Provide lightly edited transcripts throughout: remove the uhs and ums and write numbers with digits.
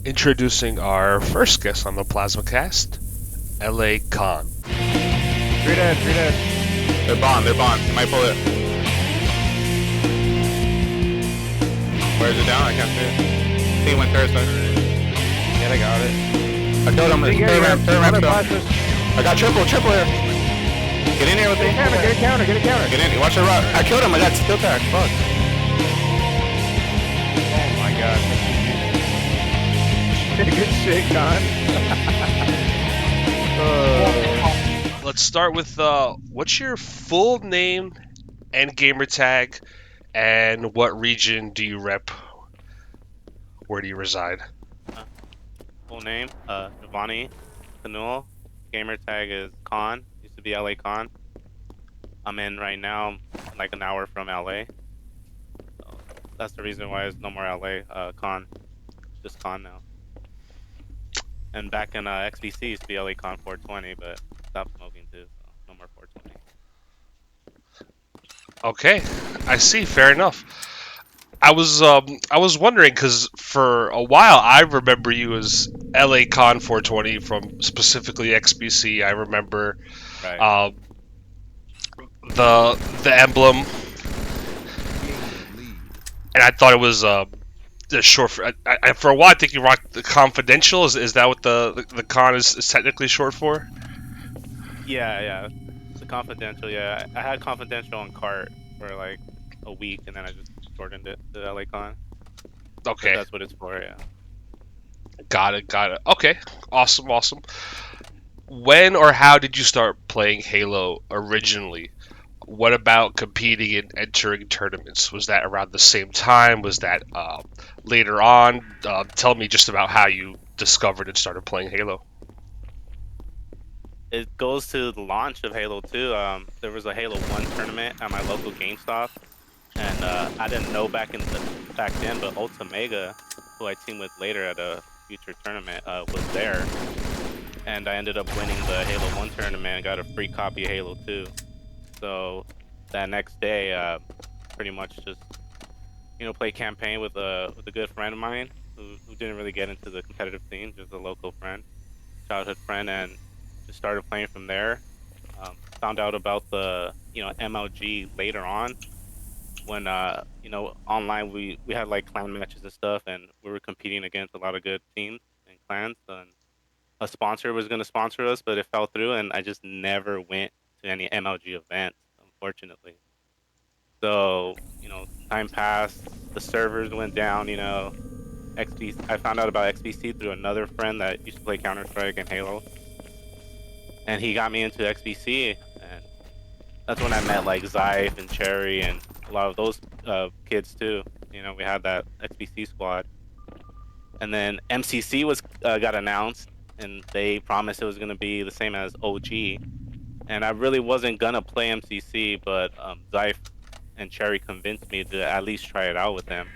Introducing our first guest on the PlasmaCast, LA Khan. 3 dead, 3 dead. They're bond. You might pull it. Where is it down? I can't see it. I think it went third side. Yeah, I got it. I killed him. Third ramp still. I got triple here. Get in here with me. Get a counter. Get in. Watch the rock. I killed him. I got skill tag. Fuck. Oh my god. Good shit, Con. Let's start with what's your full name and gamer tag, and what region do you rep? Where do you reside? Full name, Giovanni Canul. Gamer tag is Con. Used to be LA Con. I'm in right now, like an hour from LA. So that's the reason why there's no more LA Con. Just Con now. And back in XBC used to be LA Con 420, but stopped smoking too, so no more 420. Okay, I see. Fair enough. I was wondering because for a while I remember you as LA Con 420 from specifically XBC. I remember Right. the emblem, and I thought it was the short for. For a while I think you rocked the Confidential. Is that what the con is technically short for? Yeah. The Confidential, yeah. I had Confidential on cart for like a week, and then I just shortened it to LA Con. Okay. That's what it's for, yeah. Got it. Okay, awesome. When or how did you start playing Halo originally? What about competing and entering tournaments? Was that around the same time? Was that later on? Tell me just about how you discovered and started playing Halo. It goes to the launch of Halo 2. There was a Halo 1 tournament at my local GameStop, and I didn't know back then, but Ultimega, who I teamed with later at a future tournament, was there, and I ended up winning the Halo 1 tournament and got a free copy of Halo 2. So that next day, pretty much just play campaign with a good friend of mine who didn't really get into the competitive scene, just a local friend, childhood friend, and just started playing from there. Found out about the MLG later on when online we had like clan matches and stuff, and we were competing against a lot of good teams and clans. And a sponsor was going to sponsor us, but it fell through, and I just never went to any MLG events, unfortunately. So time passed, the servers went down. I found out about XBC through another friend that used to play Counter-Strike and Halo, and he got me into XBC, and that's when I met like Zyph and Cherry and a lot of those kids too. We had that XBC squad, and then MCC got announced, and they promised it was gonna be the same as OG, and I really wasn't gonna play MCC, but Zyph and Cherry convinced me to at least try it out with them.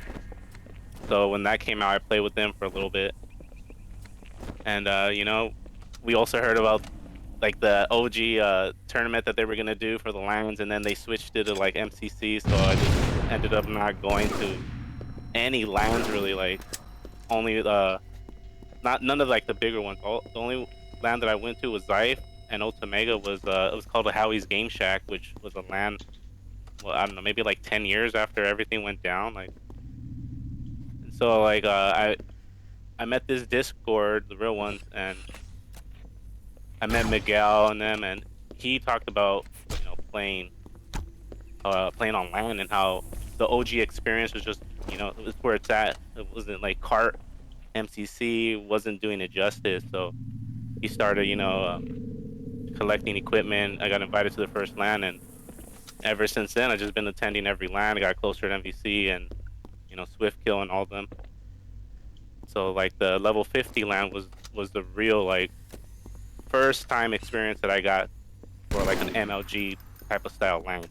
So when that came out, I played with them for a little bit, and we also heard about like the OG tournament that they were gonna do for the LANs, and then they switched it to like MCC. So I just ended up not going to any LANs really. Like only none of like the bigger ones. The only LAN that I went to was Zyph, and Ultimega was it was called the Howie's Game Shack, which was a LAN. Well, I don't know, maybe like 10 years after everything went down. Like so, like I met this Discord, the real ones, and I met Miguel and them, and he talked about playing on LAN and how the OG experience was just it was where it's at. It wasn't like cart MCC wasn't doing it justice. So he started collecting equipment. I got invited to the first LAN, and ever since then I've just been attending every LAN. I got closer to MVC and Swift Kill and all of them. So like the level 50 LAN was the real like first time experience that I got for like an MLG type of style LAN,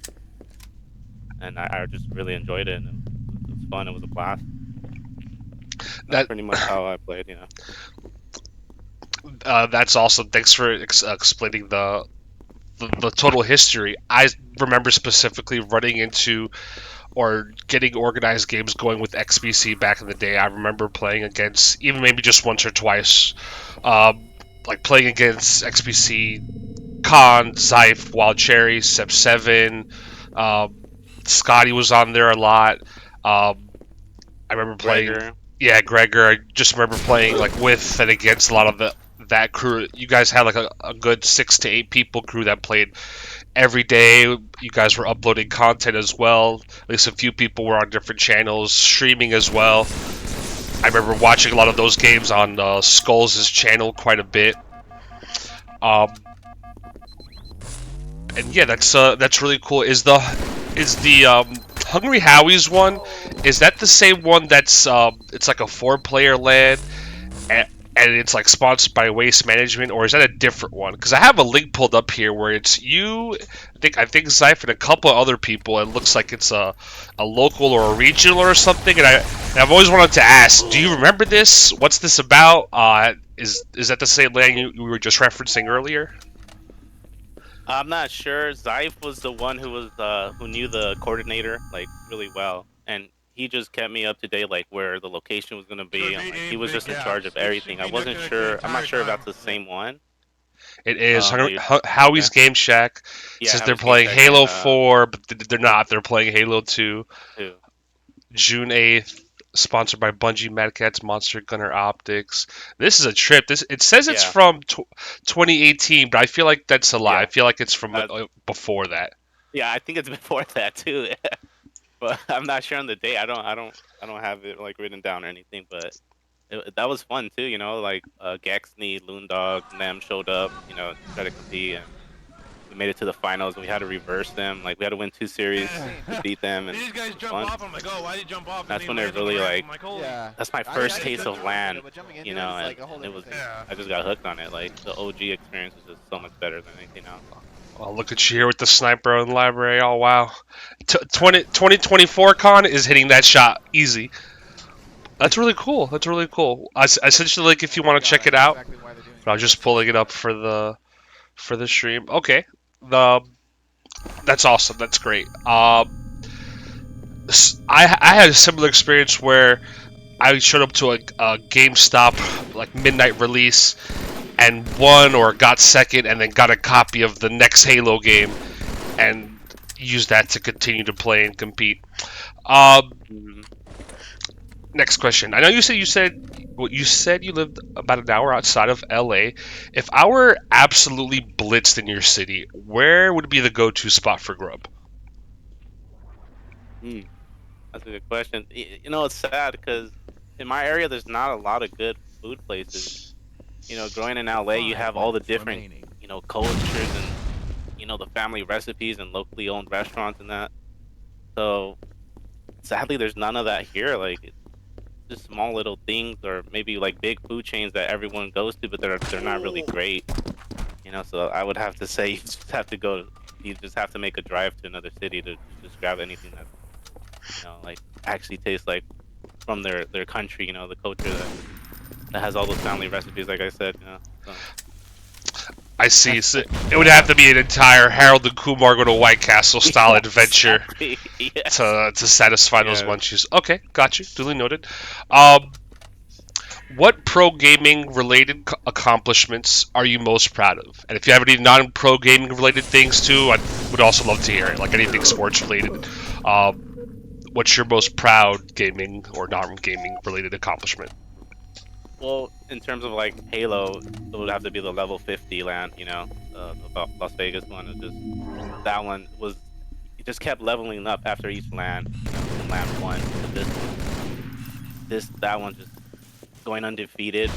and I just really enjoyed it, and it was fun. It was a blast. That's pretty much how I played. That's awesome. Thanks for explaining the total history. I remember specifically running into or getting organized games going with XBC back in the day. I remember playing against, even maybe just once or twice, like playing against XBC, Khan, Zyph, Wild Cherry, Sep 7. Scotty was on there a lot. I remember playing. Gregor. Yeah, Gregor. I just remember playing like with and against a lot of that crew. You guys had like a good 6 to 8 people crew that played every day. You guys were uploading content as well. At least a few people were on different channels, streaming as well. I remember watching a lot of those games on Skulls' channel quite a bit. And yeah, that's really cool. Is the Hungry Howie's one? Is that the same one that's it's like a 4-player LAN and it's like sponsored by Waste Management, or is that a different one? Because I have a link pulled up here where it's you, I think Zyph and a couple of other people. It looks like it's a local or a regional or something. And I've always wanted to ask, do you remember this? What's this about? Is that the same LAN you were just referencing earlier? I'm not sure. Zyph was the one who knew the coordinator like really well, and he just kept me up to date, like where the location was gonna be. And, like, he was just in charge of everything. I wasn't sure. I'm not sure if that's the same one. It is Howie's Game Shack. Yeah, Says they're Howie's playing Game Shack, Halo and, 4, but they're not. They're playing Halo 2. June 8th. Sponsored by Bungie, Mad Catz, Monster Gunner Optics. This is a trip. It says it's from 2018, but I feel like that's a lie. I feel like it's from before that. Yeah, I think it's before that too. But I'm not sure on the date. I don't have it like written down or anything. But that was fun too. You know, like Gaxney, Loondog, and them showed up. You know, try to compete, and we made it to the finals. And we had to reverse them. Like we had to win 2 series to beat them. And these guys jump off. I'm like, oh, why did you jump off? That's when they're really like. Yeah. That's my first taste of LAN. You know, and it was. I just got hooked on it. Like the OG experience was just so much better than anything else. Oh, look at you here with the sniper in the library. Oh, wow. 2024 Con is hitting that shot easy. That's really cool. That's really cool. I sent you the link if you want to check it out. But I was just pulling it up for the stream. Okay. That's awesome. That's great. I had a similar experience where I showed up to a GameStop like midnight release and won or got second, and then got a copy of the next Halo game and used that to continue to play and compete. Next question. I know you said you lived about an hour outside of LA. If I were absolutely blitzed in your city, where would be the go-to spot for grub? That's a good question. You know, it's sad because in my area there's not a lot of good food places. You know, growing in LA, you have all the different, you know, cultures and, you know, the family recipes and locally owned restaurants and that. So, sadly, there's none of that here. Like, it's just small little things, or maybe like big food chains that everyone goes to, but they're not really great. You know, so I would have to say you just have to make a drive to another city to just grab anything that, you know, like actually tastes like from their country. You know, the culture that has all those family recipes, like I said, you know. So. I see. So it would have to be an entire Harold and Kumar go to White Castle style adventure to satisfy those munchies. Okay, got you. Duly noted. What pro gaming related accomplishments are you most proud of? And if you have any non-pro gaming related things too, I would also love to hear it. Like anything sports related. What's your most proud gaming or non-gaming related accomplishment? Well, in terms of like Halo, it would have to be the level 50 LAN, you know, the Las Vegas one. That one was, it just kept leveling up after each LAN, you know, from LAN 1 to that one just going undefeated,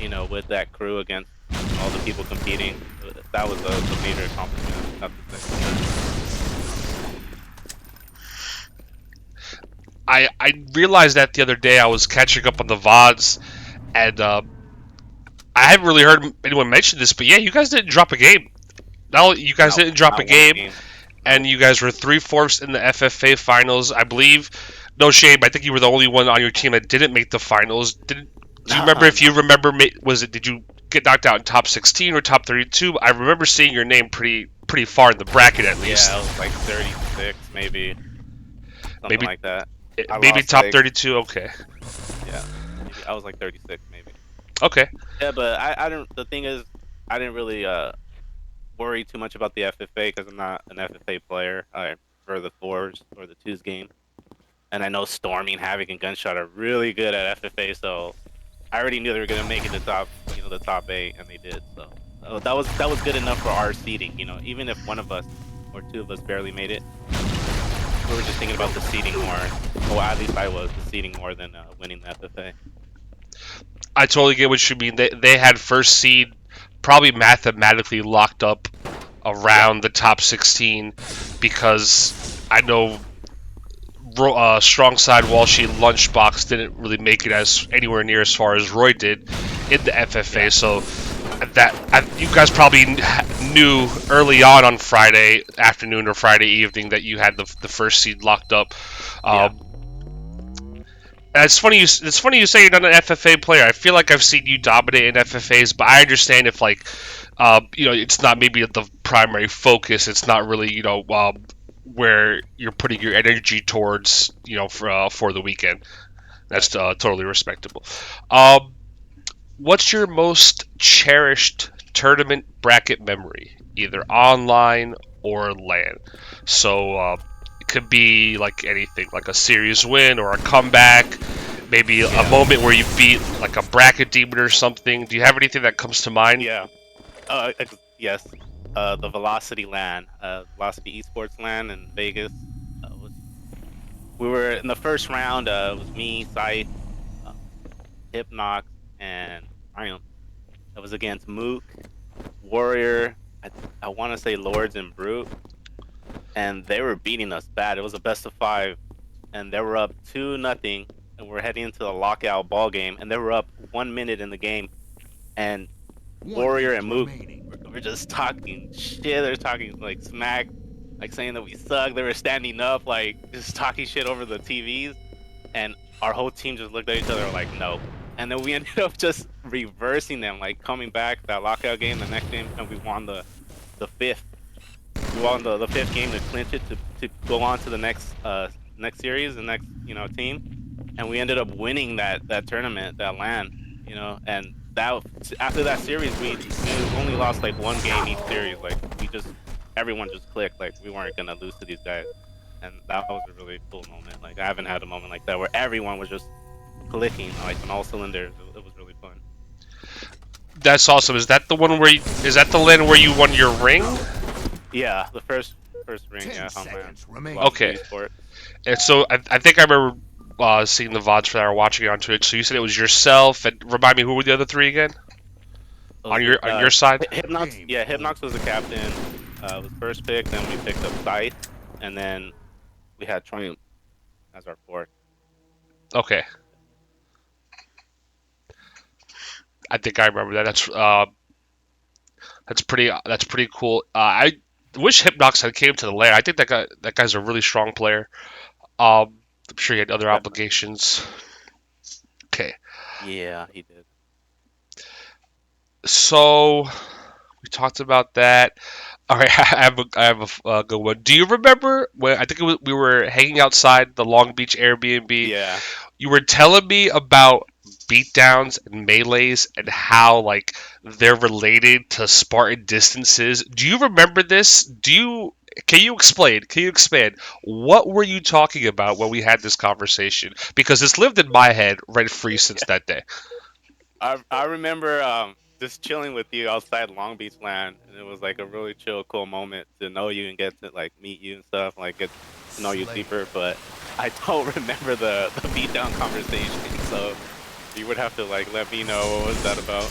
you know, with that crew against all the people competing. That was a major accomplishment. I realized that the other day. I was catching up on the VODs. And I haven't really heard anyone mention this, but yeah, you guys didn't drop a game. Didn't drop a game, and you guys were 3/4 in the FFA finals, I believe. No shame, I think you were the only one on your team that didn't make the finals. Do you remember? If you remember, did you get knocked out in top 16 or top 32? I remember seeing your name pretty far in the bracket at least. Yeah, it was like 36 maybe. something like that. I maybe lost, top like, 32. Okay. Yeah, maybe I was like 36 maybe. Okay. Yeah, but I don't. The thing is, I didn't really worry too much about the FFA because I'm not an FFA player. I prefer the fours or the twos game, and I know Storming, Havoc, and Gunshot are really good at FFA, so I already knew they were gonna make it the top, the top 8, and they did. So that was good enough for our seeding. Even if one of us or two of us barely made it, we were just thinking about the seeding more. Well, at least I was the seeding more than winning the FFA. I totally get what you mean. They had first seed probably mathematically locked up around the top 16 because I know strong side Walshy Lunchbox didn't really make it as anywhere near as far as Roy did in the FFA. So you guys probably knew early on Friday afternoon or Friday evening that you had the first seed locked up. It's funny you say you're not an FFA player. I feel like I've seen you dominate in FFAs, but I understand if it's not maybe the primary focus. It's not really where you're putting your energy towards for the weekend. That's totally respectable. What's your most cherished tournament bracket memory, either online or LAN? So it could be like anything, like a series win or a comeback, maybe a moment where you beat like a bracket demon or something. Do you have anything that comes to mind? Yeah. Yes. The Velocity LAN, Velocity Esports LAN in Vegas. We were in the first round. It was me, Scythe, Hypnox, and Ryan. It was against Mook, Warrior. I want to say Lords and Brute, and they were beating us bad. It was a best of 5, and they were up 2-0, and we're heading into the lockout ball game, and they were up 1 minute in the game, and Warrior and Mook were just talking shit. They're talking like smack, like saying that we suck. They were standing up, like just talking shit over the TVs, and our whole team just looked at each other like no. And then we ended up just reversing them, like coming back that lockout game, the next game, and we won the 5th. We won the 5th game to clinch it to go on to the next series, the next team, and we ended up winning that tournament, that LAN, and that after that series we only lost like 1 game each series. Like everyone just clicked, like we weren't gonna lose to these guys, and that was a really cool moment. Like I haven't had a moment like that where everyone was just clicking like on all cylinders. It was really fun. That's awesome. Is that the one is that the LAN where you won your ring? Yeah, the first ring. Yeah, on LAN. Okay. And so I think I remember seeing the VODs for that or watching it on Twitch. So you said it was yourself, and remind me, who were the other 3 again? On your side? Hypnox. Yeah, Hypnox was the captain. Was first pick. Then we picked up Scythe, and then we had Triumph as our 4th. Okay. I think I remember that. That's pretty cool. I wish Hypnox had came to the LAN. I think that guy's a really strong player. I'm sure he had other obligations. Okay. Yeah, he did. So we talked about that. All right, I have a good one. Do you remember when I think we were hanging outside the Long Beach Airbnb? Yeah. You were telling me about beatdowns and melees and how like they're related to Spartan distances. Do you remember this? Can you explain? Can you expand? What were you talking about when we had this conversation? Because it's lived in my head rent free since that day. I remember just chilling with you outside Long Beach LAN, and it was like a really chill, cool moment to know you and get to like meet you and stuff, like get to know you deeper. But I don't remember the beatdown conversation, so you would have to like let me know what was that about.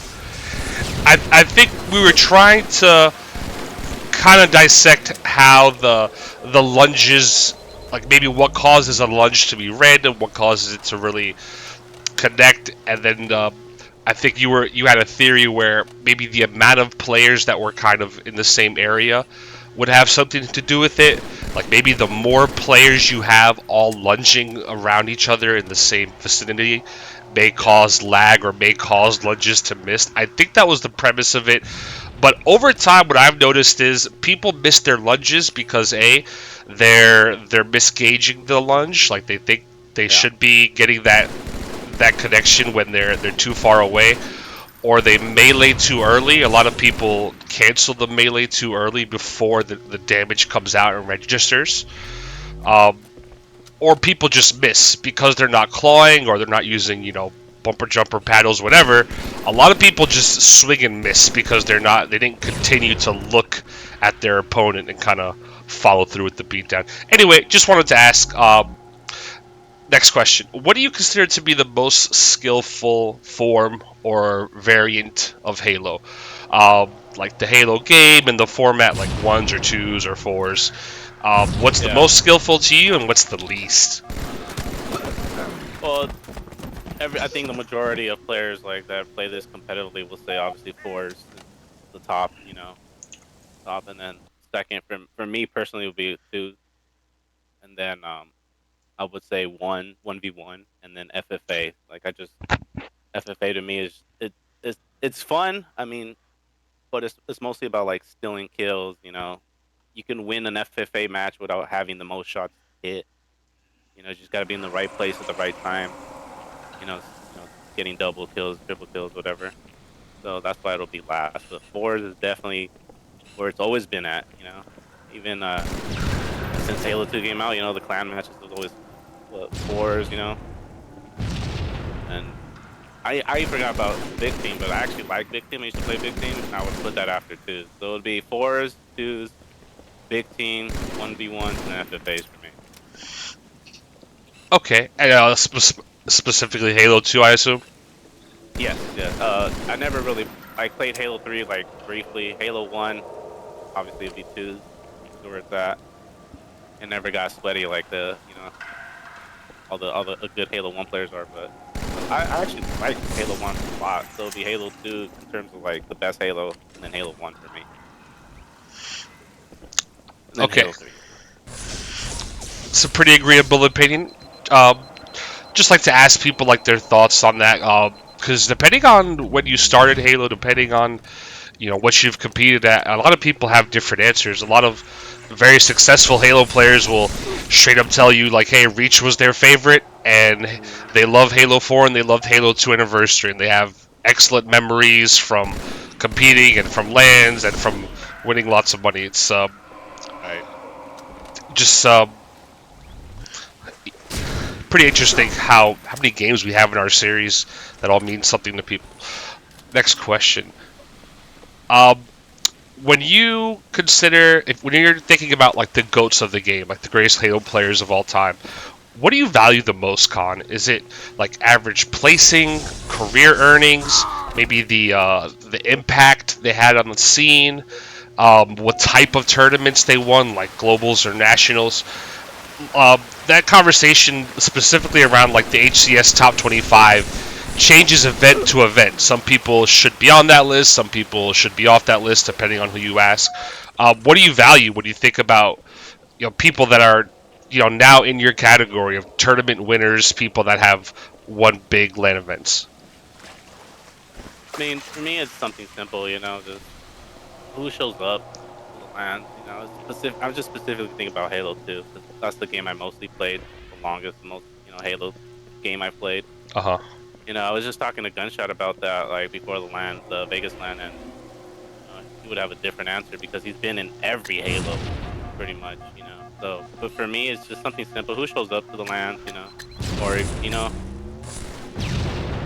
I think we were trying to kind of dissect how the lunges, like maybe what causes a lunge to be random, what causes it to really connect, and then I think you had a theory where maybe the amount of players that were kind of in the same area would have something to do with it. Like maybe the more players you have all lunging around each other in the same vicinity may cause lag or may cause lunges to miss. I think that was the premise of it. But over time, what I've noticed is people miss their lunges because they're misgauging the lunge. Like they think they should be getting that connection when they're too far away, or they melee too early. A lot of people cancel the melee too early before the damage comes out and registers. Or people just miss because they're not clawing or they're not using, bumper jumper paddles, whatever. A lot of people just swing and miss because they didn't continue to look at their opponent and kind of follow through with the beatdown. Anyway, just wanted to ask, next question. What do you consider to be the most skillful form or variant of Halo? Like the Halo game and the format, like 1s or 2s or 4s. What's the most skillful to you, and what's the least? Well, I think the majority of players like that play this competitively will say obviously 4s is the top, top, and then second for me personally would be 2, and then I would say 1v1, and then FFA. Like FFA to me is it's fun. I mean, but it's mostly about like stealing kills. You can win an FFA match without having the most shots hit. You just got to be in the right place at the right time. Getting double kills, triple kills, whatever. So that's why it'll be last. But 4s is definitely where it's always been at. Even since Halo 2 came out, the clan matches was always 4s. And I forgot about Big Team, but I actually like Big Team. I used to play Big Team, and I would put that after 2s. So it would be 4s, 2s, Big Team, 1v1s, and FFAs for me. Okay, and specifically Halo 2, I assume? Yes. I never really... I played Halo 3, like, briefly. Halo 1, obviously, it'd be 2s, where it's at. And never got sweaty like all the good Halo 1 players are, but I actually like Halo 1 a lot. So it'd be Halo 2 in terms of, like, the best Halo, and then Halo 1 for me. Okay. Halo 3. It's a pretty agreeable opinion. Just like to ask people like their thoughts on that, because depending on when you started Halo, depending on what you've competed at, a lot of people have different answers. A lot of very successful Halo players will straight up tell you like, hey, Reach was their favorite, and they love Halo 4 and they loved Halo 2 Anniversary, and they have excellent memories from competing and from LANs and from winning lots of money. It's just pretty interesting how many games we have in our series that all mean something to people. Next question. When you consider, when you're thinking about like the GOATs of the game, like the greatest Halo players of all time, what do you value the most, Con? Is it like average placing, career earnings, maybe the impact they had on the scene, what type of tournaments they won, like globals or nationals? That conversation specifically around like the HCS top 25 changes event to event. Some people should be on that list, some people should be off that list depending on who you ask. What do you value when you think about people that are now in your category of tournament winners, people that have won big LAN events? I mean, for me, it's something simple, just who shows up to the LAN. I'm just specifically thinking about Halo 2, because that's the game I mostly played the longest, the most, Halo game I played. Uh-huh. I was just talking to Gunshot about that, like, before the LAN, the Vegas LAN, and he would have a different answer, because he's been in every Halo, pretty much, So, but for me, it's just something simple. Who shows up to the LAN, or,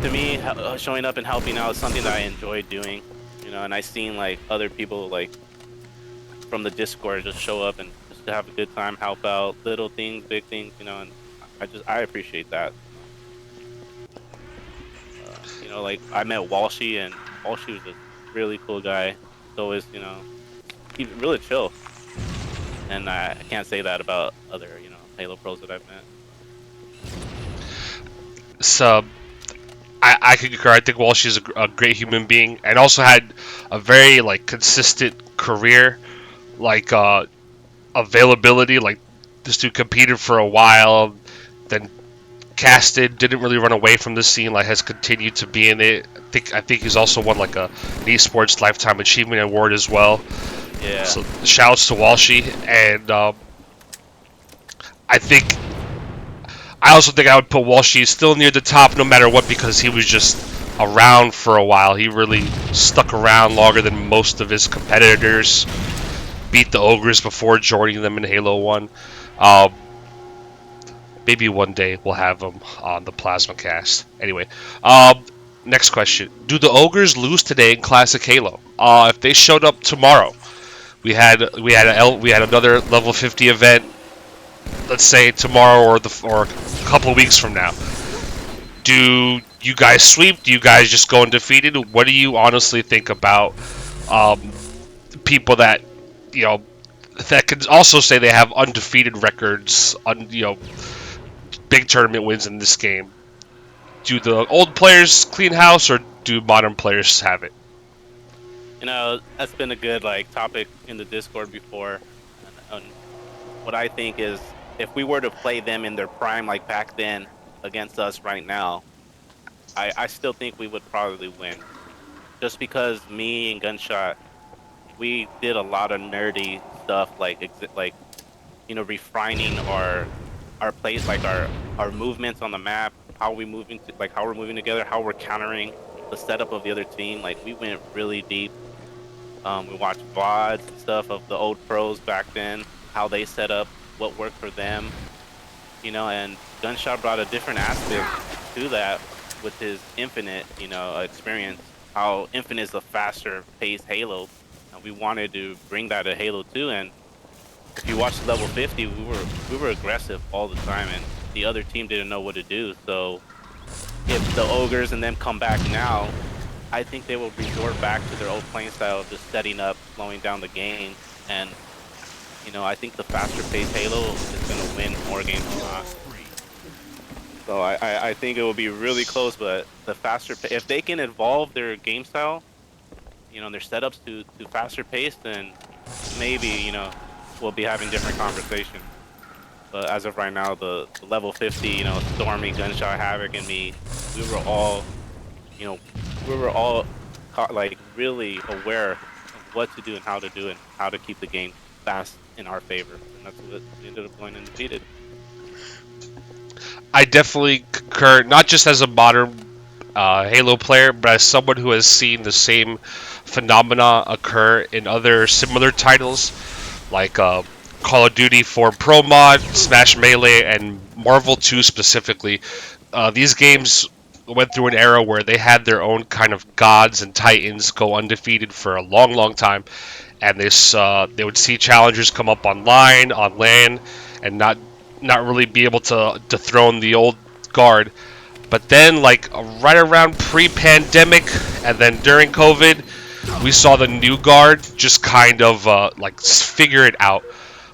to me, showing up and helping out is something that I enjoy doing, and I've seen, like, other people, like, from the Discord just show up and just to have a good time, help out, little things, big things, and I appreciate that. Like I met Walshy, and Walshy was a really cool guy. He's always, he's really chill, and I can't say that about other, Halo pros that I've met. So I could concur. I think Walshy's a great human being, and also had a very like consistent career, like availability. Like this dude competed for a while, then Casted didn't really run away from the scene, like has continued to be in it. I think he's also won like a an esports lifetime achievement award as well. Yeah. So shouts to Walshy, and I also think I would put Walshy still near the top no matter what, because he was just around for a while. He really stuck around longer than most of his competitors. Beat the Ogres before joining them in Halo 1. Maybe one day we'll have him on the Plasma Cast. Anyway, next question: do the Ogres lose today in Classic Halo? If they showed up tomorrow, we had another level 50 event. Let's say tomorrow or a couple of weeks from now. Do you guys sweep? Do you guys just go undefeated? What do you honestly think about people that that can also say they have undefeated records, big tournament wins in this game? Do the old players clean house, or do modern players have it? That's been a good topic in the Discord before. And what I think is, if we were to play them in their prime like back then against us right now, I still think we would probably win. Just because me and Gunshot, we did a lot of nerdy stuff, refining our plays, our movements on the map, how we're moving together, how we're countering the setup of the other team. We went really deep. We watched VODs and stuff of the old pros back then, how they set up, what worked for them, and Gunshot brought a different aspect to that with his Infinite, experience. How Infinite is a faster paced Halo, and we wanted to bring that to Halo 2. And if you watch level 50, we were aggressive all the time, and the other team didn't know what to do. So if the Ogres and them come back now, I think they will resort back to their old playing style of just setting up, slowing down the game, and I think the faster paced Halo is going to win more games than not. So I think it will be really close, but the faster, if they can evolve their game style, their setups to faster pace, then maybe, we'll be having different conversation. But as of right now, the level 50, Stormy, Gunshot, Havoc, and me, we were all really aware of what to do and how to do it, and how to keep the game fast in our favor, and that's what we ended up going undefeated. I definitely concur, not just as a modern Halo player, but as someone who has seen the same phenomena occur in other similar titles, like Call of Duty 4 Pro Mod, Smash Melee, and Marvel 2 specifically. These games went through an era where they had their own kind of gods and titans go undefeated for a long, long time, and they would see challengers come up online, on LAN, and not really be able to dethrone the old guard. But then, right around pre-pandemic, and then during COVID, we saw the new guard just kind of figure it out.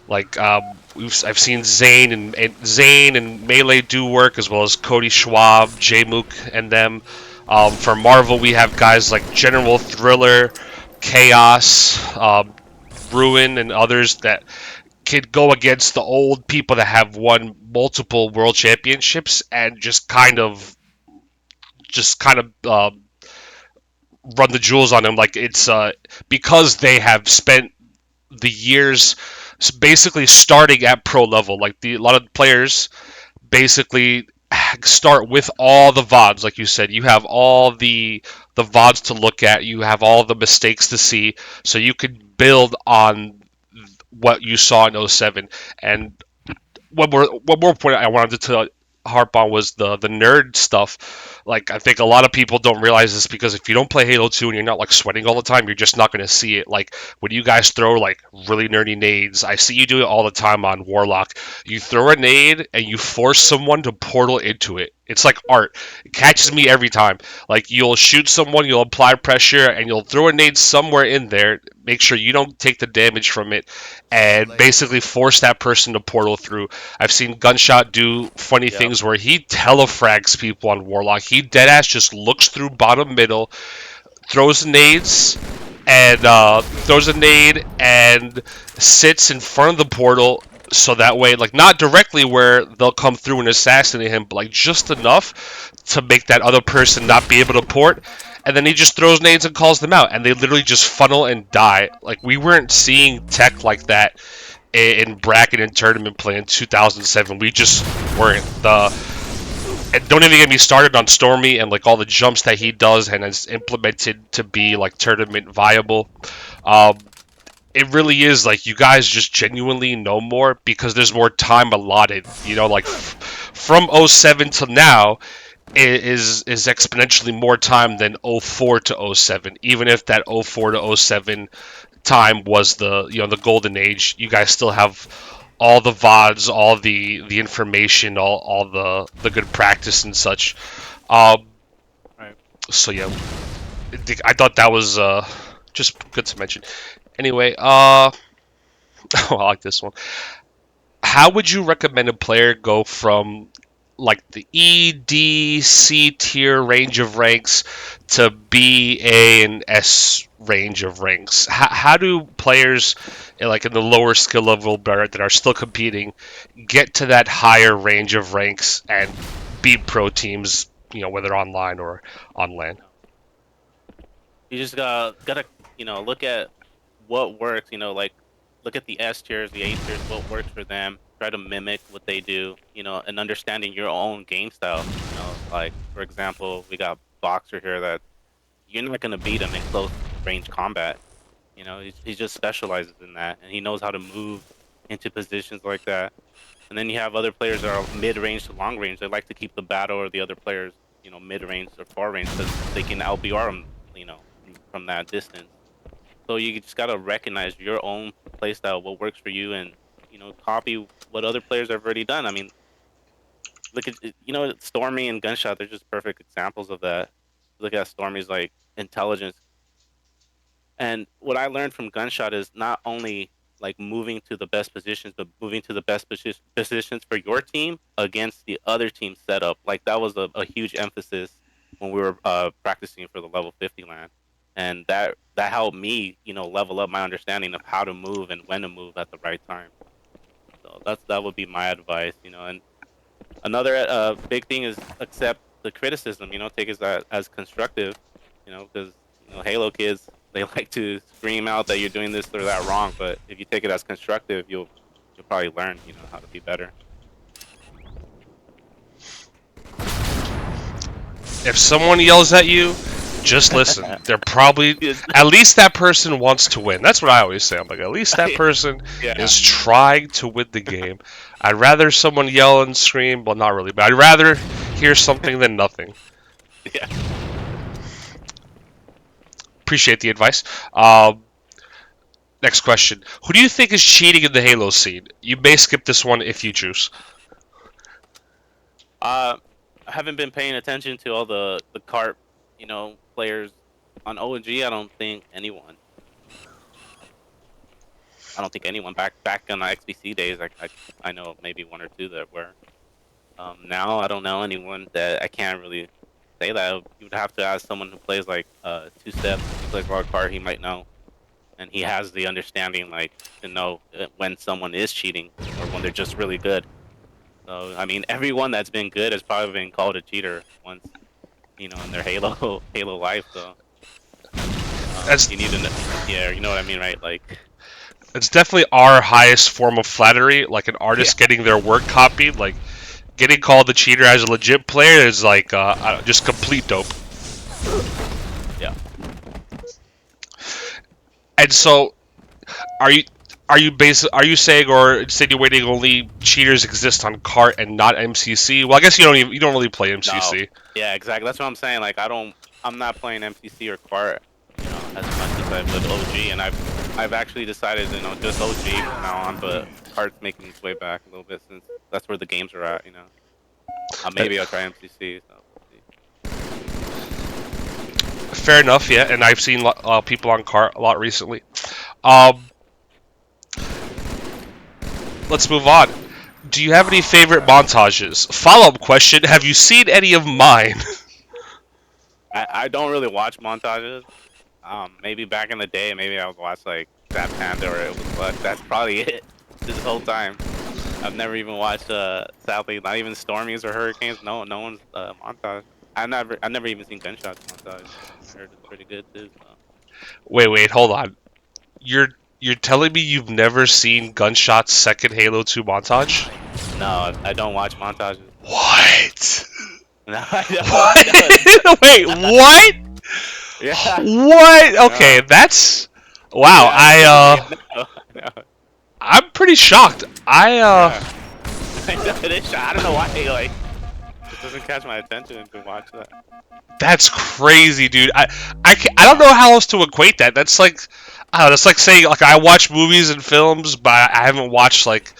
I've seen Zane and Melee do work, as well as Cody Schwab, J-Mook, and them. For Marvel, we have guys like General Thriller, Chaos, Ruin, and others that could go against the old people that have won multiple world championships and just kind of run the jewels on them. It's because they have spent the years basically starting at pro level. A lot of players basically start with all the VODs, like you said. You have all the VODs to look at. You have all the mistakes to see, so you could build on what you saw in 07. And one more point I wanted to harp on was the nerd stuff. I think a lot of people don't realize this, because if you don't play Halo 2 and you're not sweating all the time, you're just not going to see it. When you guys throw really nerdy nades, I see you do it all the time on Warlock. You throw a nade and you force someone to portal into it. It's like art. It catches me every time. You'll shoot someone, you'll apply pressure, and you'll throw a nade somewhere in there, make sure you don't take the damage from it, and basically force that person to portal through. I've seen Gunshot do funny things where he telefrags people on Warlock. He deadass just looks through bottom middle, throws nades, and sits in front of the portal, so that way, like, not directly where they'll come through and assassinate him, but like just enough to make that other person not be able to port, and then he just throws nades and calls them out, and they literally just funnel and die. Like, we weren't seeing tech like that in bracket and tournament play in 2007. We just weren't. And don't even get me started on Stormy and like all the jumps that he does and has implemented to be like tournament viable. It really is like you guys just genuinely know more because there's more time allotted. You know, like from 07 to now is exponentially more time than 04 to 07. Even if that 04 to 07 time was the the golden age, you guys still have all the VODs, all the information, all the good practice and such. Right. So yeah, I thought that was just good to mention. Anyway, oh, I like this one. How would you recommend a player go from like the E, D, C tier range of ranks to B, A, and S range of ranks? How do players like in the lower skill level that are still competing get to that higher range of ranks and beat pro teams, whether online or on LAN? You just gotta look at what works. Like look at the S tiers, the A tiers, what works for them. Try to mimic what they do. And understanding your own game style. Like for example, we got Boxer here that you're not gonna beat him in close range combat. He just specializes in that, and he knows how to move into positions like that. And then you have other players that are mid-range to long-range. They like to keep the battle or the other players, mid-range or far-range because they can LBR them, from that distance. So you just gotta recognize your own playstyle, what works for you, and copy what other players have already done. I mean, look at Stormy and Gunshot. They're just perfect examples of that. Look at Stormy's like intelligence. And what I learned from Gunshot is not only like moving to the best positions, but moving to the best positions for your team against the other team's setup. Like that was a huge emphasis when we were practicing for the level 50 LAN. And that helped me, level up my understanding of how to move and when to move at the right time. So that would be my advice, And another big thing is accept the criticism, take it as constructive, because Halo kids, they like to scream out that you're doing this or that wrong, but if you take it as constructive, you'll probably learn, how to be better. If someone yells at you, just listen. They're probably, at least that person wants to win. That's what I always say. I'm like, at least that person is trying to win the game. I'd rather someone yell and scream, well, not really, but I'd rather hear something than nothing. Yeah. Appreciate the advice. Next question. Who do you think is cheating in the Halo scene? You may skip this one if you choose. I haven't been paying attention to all the cart, players on OG. I don't think anyone. Back on the XBC days, I know maybe one or two that were. Now I don't know anyone that I can't really say that. You would have to ask someone who plays like 2-step, he plays raw card, he might know. And he has the understanding like to know when someone is cheating or when they're just really good. So I mean everyone that's been good has probably been called a cheater once, in their Halo life, so you need to know, you know what I mean, right? Like it's definitely our highest form of flattery, like an artist getting their work copied, like getting called a cheater as a legit player is like just complete dope. Yeah. And so, are you saying or insinuating only cheaters exist on cart and not MCC? Well, I guess you don't really play MCC. No. Yeah, exactly. That's what I'm saying. Like I'm not playing MCC or cart, as much as I would OG, and I've actually decided, just OG from now on, but cart's making its way back a little bit since that's where the games are at, Maybe I'll try MCC. So we'll see. Fair enough, yeah. And I've seen people on cart a lot recently. Let's move on. Do you have any favorite montages? Follow-up question, have you seen any of mine? I don't really watch montages. Maybe back in the day, maybe I would watch like Zap Panda or it was, but that's probably it this whole time. I've never even watched sadly not even Stormies or Hurricanes. No one's montage. I never even seen Gunshots montage. I heard it's pretty good too. So. Wait, hold on. You're telling me you've never seen Gunshot's second Halo 2 montage? No, I don't watch montages. What? No, I What? Wait, what? Yeah. What? Okay, No. that's wow. Yeah, no. I'm pretty shocked. Yeah. I don't know why. Like, it doesn't catch my attention to watch that. That's crazy, dude. I don't know how else to equate that. That's like, I don't know, that's like saying like I watch movies and films, but I haven't watched like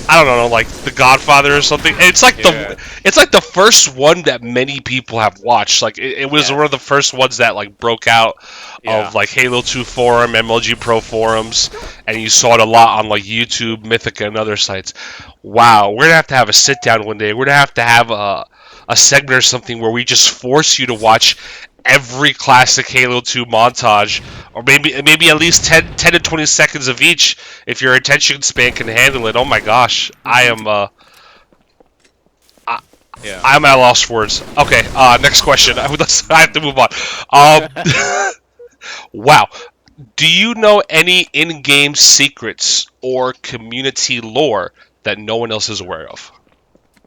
I don't know, like The Godfather or something. It's like Yeah. it's like the first one that many people have watched. Like it was Yes. one of the first ones that like broke out Yeah. of like Halo 2 forum, MLG Pro forums, and you saw it a lot on like YouTube, Mythica, and other sites. Wow, we're gonna have a sit down one day. We're gonna have a segment or something where we just force you to watch every classic Halo 2 montage, or maybe at least 10 to 20 seconds of each, if your attention span can handle it. Oh my gosh, Yeah. I'm at a loss for words. Okay, next question. I have to move on. Wow. Do you know any in-game secrets or community lore that no one else is aware of?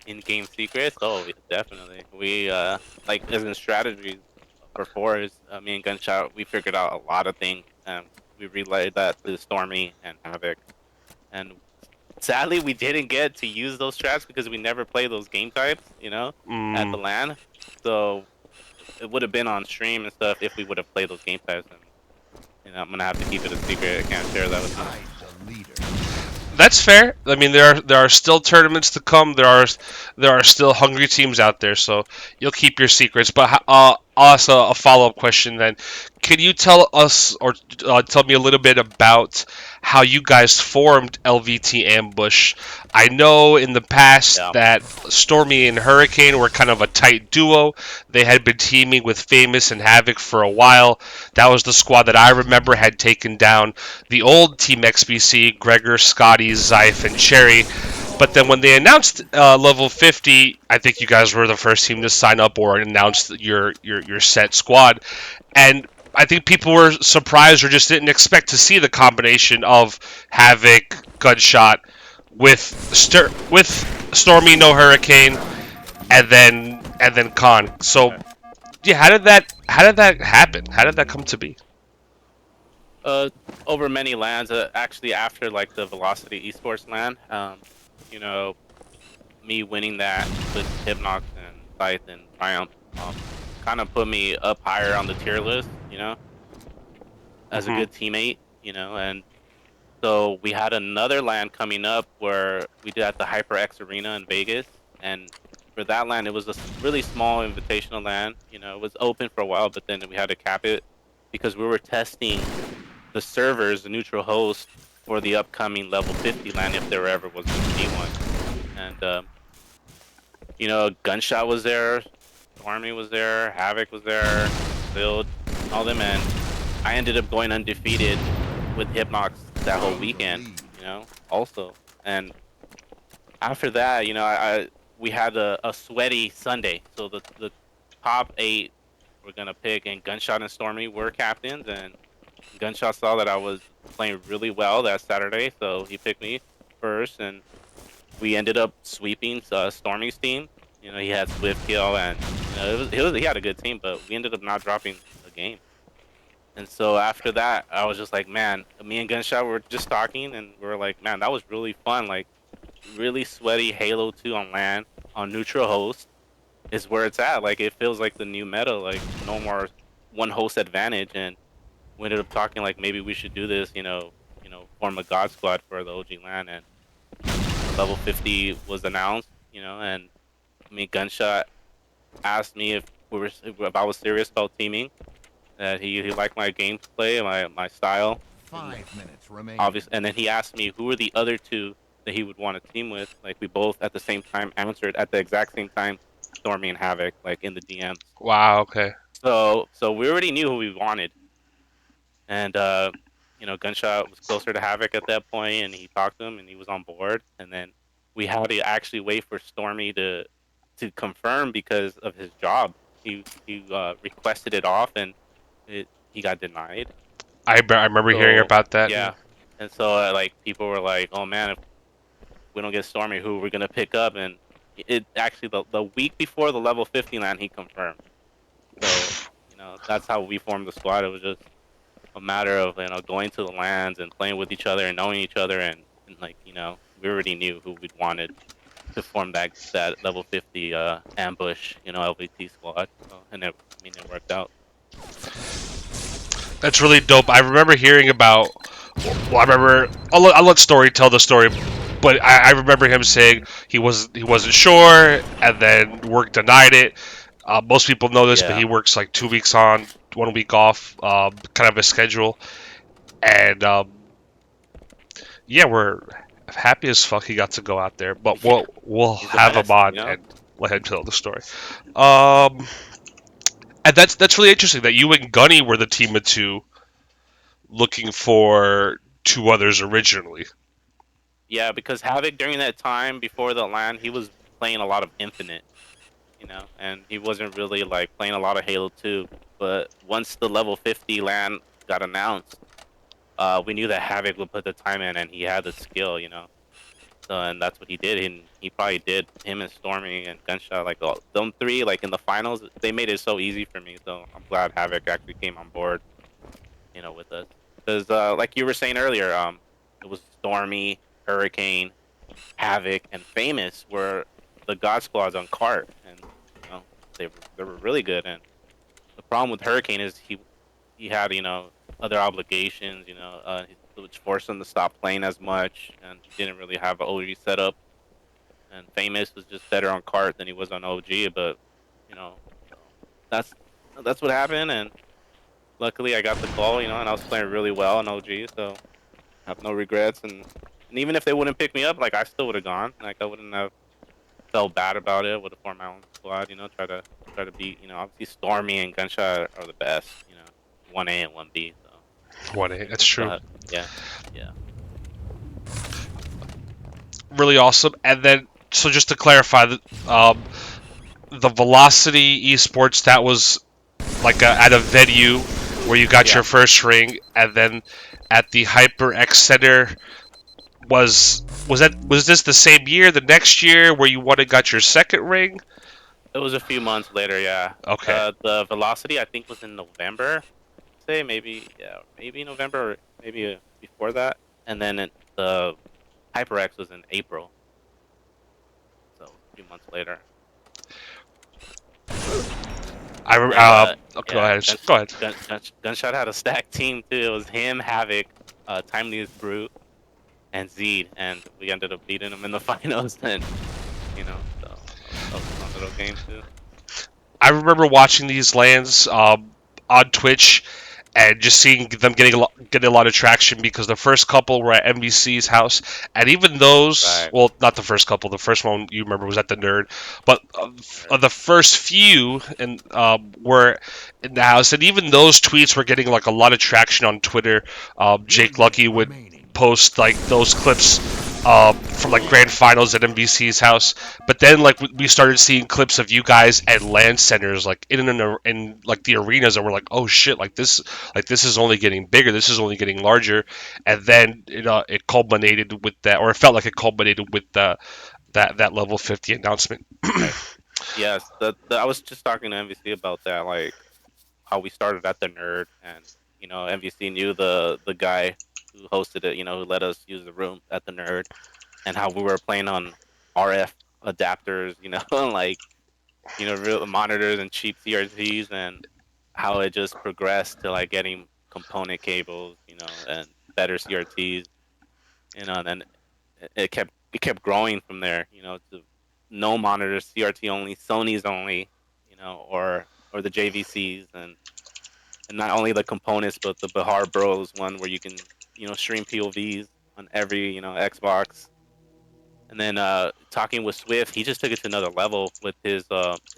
In-game secrets? Oh, yeah, definitely. We like as in strategies for fours. Me and Gunshot, we figured out a lot of things. We relayed that to Stormy and Havoc, and sadly, we didn't get to use those strats because we never play those game types. At the Mm, LAN. So it would have been on stream and stuff if we would have played those game types. And I'm gonna have to keep it a secret. I can't share that with you. that's fair. I mean, there are still tournaments to come. There are still hungry teams out there, so you'll keep your secrets. But I'll ask a follow up question then. Can you tell us or tell me a little bit about how you guys formed LVT Ambush? I know in the past Yeah. that Stormy and Hurricane were kind of a tight duo. They had been teaming with Famous and Havoc for a while. That was the squad that I remember had taken down the old Team XBC, Gregor, Scotty, Zyph, and Cherry. But then when they announced level 50, I think you guys were the first team to sign up or announce your set squad. And I think people were surprised or just didn't expect to see the combination of Havoc, Gunshot, with with Stormy, no Hurricane, and then Khan. So yeah, how did that happen? How did that come to be? Over many lands. Actually, after like the Velocity Esports LAN, you know, me winning that with Hypnox and Scythe and Triumph, kind of put me up higher on the tier list. As a Mhm. good teammate. And so we had another LAN coming up where we did at the HyperX Arena in Vegas, and for that LAN, it was a really small invitational LAN. It was open for a while, but then we had to cap it because we were testing the servers, the neutral host, for the upcoming level 50 LAN if there ever was going to be one. And Gunshot was there, Stormy was there, Havoc was there, Build, all them, and I ended up going undefeated with Hypnox that whole weekend, also. And after that, we had a sweaty Sunday. So the top 8 we're gonna pick, and Gunshot and Stormy were captains, and Gunshot saw that I was playing really well that Saturday, so he picked me first, and we ended up sweeping Stormy's team. He had Swift Kill, and he had a good team, but we ended up not dropping a game. And so after that, I was just like, man, me and Gunshot were just talking, and we were like, man, that was really fun. Like, really sweaty Halo 2 on LAN, on neutral host, is where it's at. Like, it feels like the new meta. Like, no more one host advantage. And we ended up talking like maybe we should do this. Form a God Squad for the OG LAN, and level 50 was announced. And Gunshot asked me if I was serious about teaming. That he liked my gameplay, my style. 5 minutes remaining. Obviously, and then he asked me who were the other 2 that he would want to team with. Like, we both at the same time answered at the exact same time, Stormy and Havoc, like in the DMs. Wow. Okay. So we already knew who we wanted, and Gunshot was closer to Havoc at that point, and he talked to him, and he was on board. And then we had to actually wait for Stormy to confirm because of his job. He requested it off and he got denied. I remember hearing So about that. yeah, and so like people were like, "Oh man, if we don't get Stormy, who we're gonna pick up?" And it actually the week before the level 50 land, he confirmed. So that's how we formed the squad. It was just a matter of going to the lands and playing with each other and knowing each other and like we already knew who we'd wanted to form that level 50 ambush LVT squad. So, and it worked out. That's really dope. I remember hearing about. Well, I remember. I'll let Story tell the story, but I remember him saying he wasn't sure, and then work denied it. Most people know this, but Yeah. he works like 2 weeks on, 1 week off, kind of a schedule. And yeah, we're happy as fuck he got to go out there. But Yeah. we'll He's the have him best, on and let him tell the story. And that's really interesting that you and Gunny were the team of two looking for two others originally. Yeah, because Havoc during that time before the LAN, he was playing a lot of Infinite, and he wasn't really like playing a lot of Halo 2. But once the level 50 LAN got announced, we knew that Havoc would put the time in and he had the skill. So, and that's what he did. And he probably did him and Stormy and Gunshot, like them three, like in the finals. They made it so easy for me. So I'm glad Havoc actually came on board, with us. Because like you were saying earlier, it was Stormy, Hurricane, Havoc, and Famous were the God Squads on cart, and they were really good. And the problem with Hurricane is he had other obligations, which forced him to stop playing as much, and he didn't really have an OG setup. And Famous was just better on cart than he was on OG, but so that's that's what happened. And luckily, I got the call, and I was playing really well on OG, so I have no regrets. And even if they wouldn't pick me up, like I still would have gone. Like I wouldn't have felt bad about it. Would have formed my own squad. Try to beat. Obviously Stormy and Gunshot are the best. 1A and 1B. So 1A, that's true. yeah, yeah. Really awesome. And then, so just to clarify, the Velocity Esports, that was like at a venue where you got Yeah. your first ring, and then at the HyperX Center was this the same year, the next year where you won and got your second ring? It was a few months later. Yeah. Okay. The Velocity I think was in November. Say maybe November or maybe before that, and then the HyperX was in April. So a few months later. Go ahead. Go ahead. Gunshot had a stacked team too. It was him, Havoc, Timeliest Brute, and Zed, and we ended up beating them in the finals. And so that was a fun little game too. I remember watching these lands on Twitch and just seeing them getting a lot of traction because the first couple were at MVC's house, and even those, Right. well, not the first couple. The first one you remember was at the Nerd, but the first few were in the house, and even those tweets were getting like a lot of traction on Twitter. Jake Lucky would post like those clips from like grand finals at MVC's house, but then like we started seeing clips of you guys at LAN centers, like in like the arenas, and we're like, oh shit, like this is only getting bigger, this is only getting larger, and then it culminated with that, or it felt like it culminated with that level 50 announcement. Right. Yes, I was just talking to MVC about that, like how we started at the Nerd, and MVC knew the guy who hosted it, who let us use the room at the Nerd, and how we were playing on RF adapters, like real monitors and cheap CRTs, and how it just progressed to like getting component cables, and better CRTs, and then it kept growing from there, to no monitors, CRT only, Sony's only, or the JVCs, and not only the components, but the Bahar Bros one where you can, stream POVs on every, Xbox. And then talking with Swift, he just took it to another level with his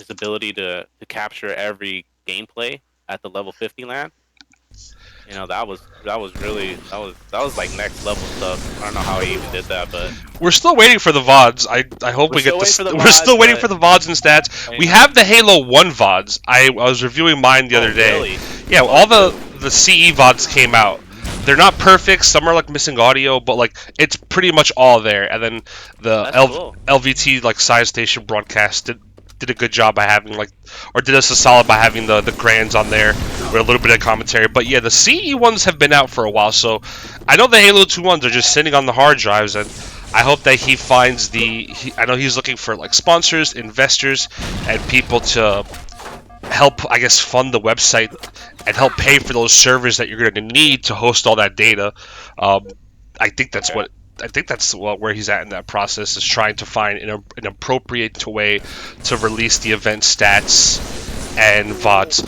ability to capture every gameplay at the level 50 land. You know, that was really that was like next level stuff. I don't know how he even did that, but We're still waiting for the VODs. I hope we get still waiting for the We're still VODs, waiting for the VODs and stats. We have the Halo 1 VODs. I was reviewing mine the other day. Really? Yeah, all the CE VODs came out. They're not perfect. Some are like missing audio, but like it's pretty much all there. And then the Cool. LVT like science station broadcast did a good job by having or did us a solid by having the grands on there with a little bit of commentary. But yeah, the CE ones have been out for a while, so I know the Halo 2 ones are just sitting on the hard drives, and I hope that he finds I know he's looking for like sponsors, investors, and people to help, I guess, fund the website and help pay for those servers that you're going to need to host all that data. I think that's where he's at in that process, is trying to find an appropriate way to release the event stats and VODs.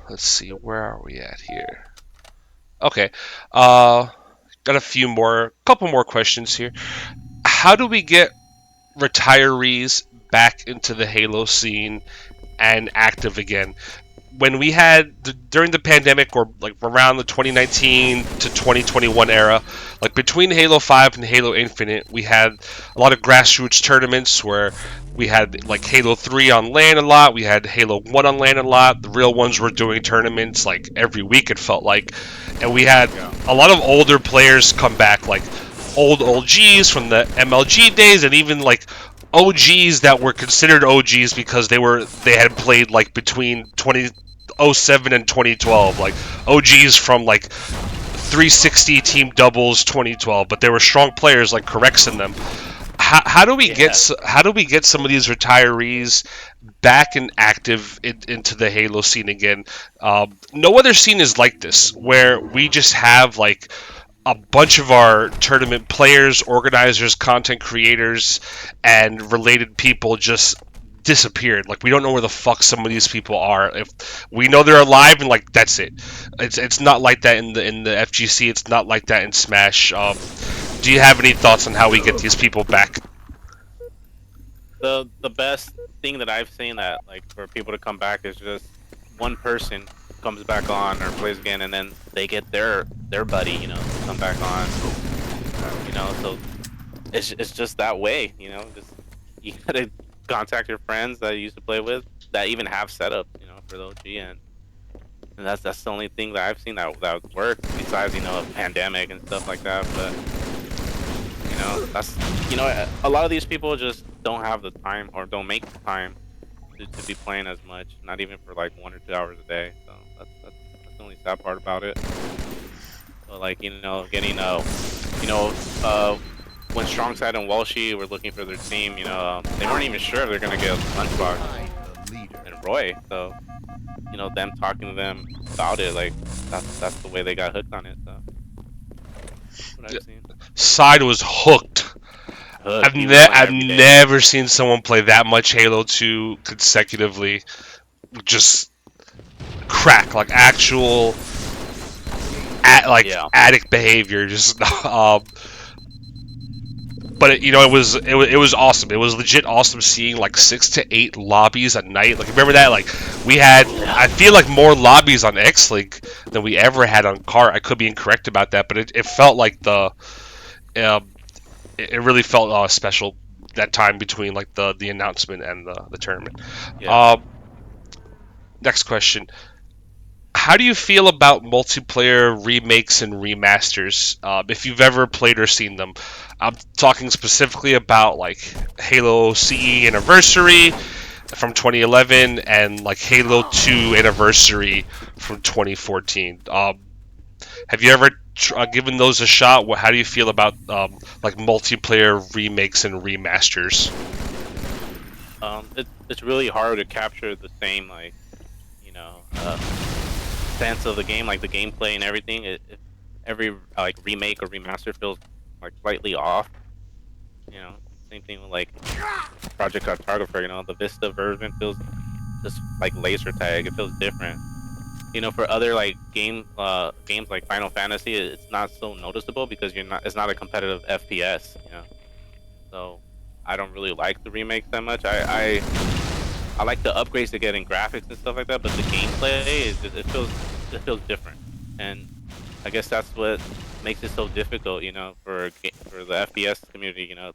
Let's see, where are we at here? Okay, got a couple more questions here. How do we get retirees back into the Halo scene and active again? When we had during the pandemic, or like around the 2019 to 2021 era, like between Halo 5 and Halo Infinite, we had a lot of grassroots tournaments where we had like Halo 3 on LAN a lot, we had Halo 1 on LAN a lot. The real ones were doing tournaments like every week, it felt like, and we had a lot of older players come back, like old OGs from the MLG days, and even like OGs that were considered OGs because they had played like between 2007 and 2012, like OGs from like 360 team doubles 2012, but there were strong players like Correx in them. How do we get some of these retirees back and active into the Halo scene again? No other scene is like this, where we just have like a bunch of our tournament players, organizers, content creators, and related people just disappeared. Like, we don't know where the fuck some of these people are. If we know they're alive, and like that's it. It's not like that in the FGC. It's not like that in Smash. Do you have any thoughts on how we get these people back? The best thing that I've seen that like for people to come back is just one person comes back on or plays again, and then they get their buddy, you know, to come back on. You know, so it's just that way, you know. Just you gotta contact your friends that you used to play with that even have setup, you know, for the OG, and that's the only thing that I've seen that works, besides, you know, a pandemic and stuff like that. But you know, that's, you know, a lot of these people just don't have the time, or don't make the time to be playing as much, not even for like 1 or 2 hours a day. So that's the only sad part about it. So like, you know, getting when Strongside and Walshy were looking for their team, you know, they weren't even sure if they're gonna get Lunchbox and Roy. So, you know, them talking to them about it, like that's the way they got hooked on it. So that's what I've seen. Side was hooked. I've never seen someone play that much Halo 2 consecutively. Just crack, like actual addict behavior. Just but it was awesome. It was legit awesome seeing like 6 to 8 lobbies at night. Like, remember that? Like, we had, I feel like, more lobbies on X-Link than we ever had on CAR. I could be incorrect about that, but it felt like it really felt special that time between like the announcement and the tournament. Yeah. Next question. How do you feel about multiplayer remakes and remasters? If you've ever played or seen them, I'm talking specifically about like Halo CE Anniversary from 2011 and like Halo 2 Anniversary from 2014. Have you ever given those a shot? How do you feel about like multiplayer remakes and remasters? It's really hard to capture the same, like, you know, sense of the game, like the gameplay and everything. Every like remake or remaster feels like slightly off. You know, same thing with like Project Cartographer. You know, the Vista version feels just like laser tag. It feels different. You know, for other like games like Final Fantasy, it's not so noticeable because it's not a competitive FPS. You know, so I don't really like the remakes that much. I like the upgrades to get in graphics and stuff like that, but the gameplay is just, it feels different, and I guess that's what makes it so difficult, you know, for the FPS community, you know,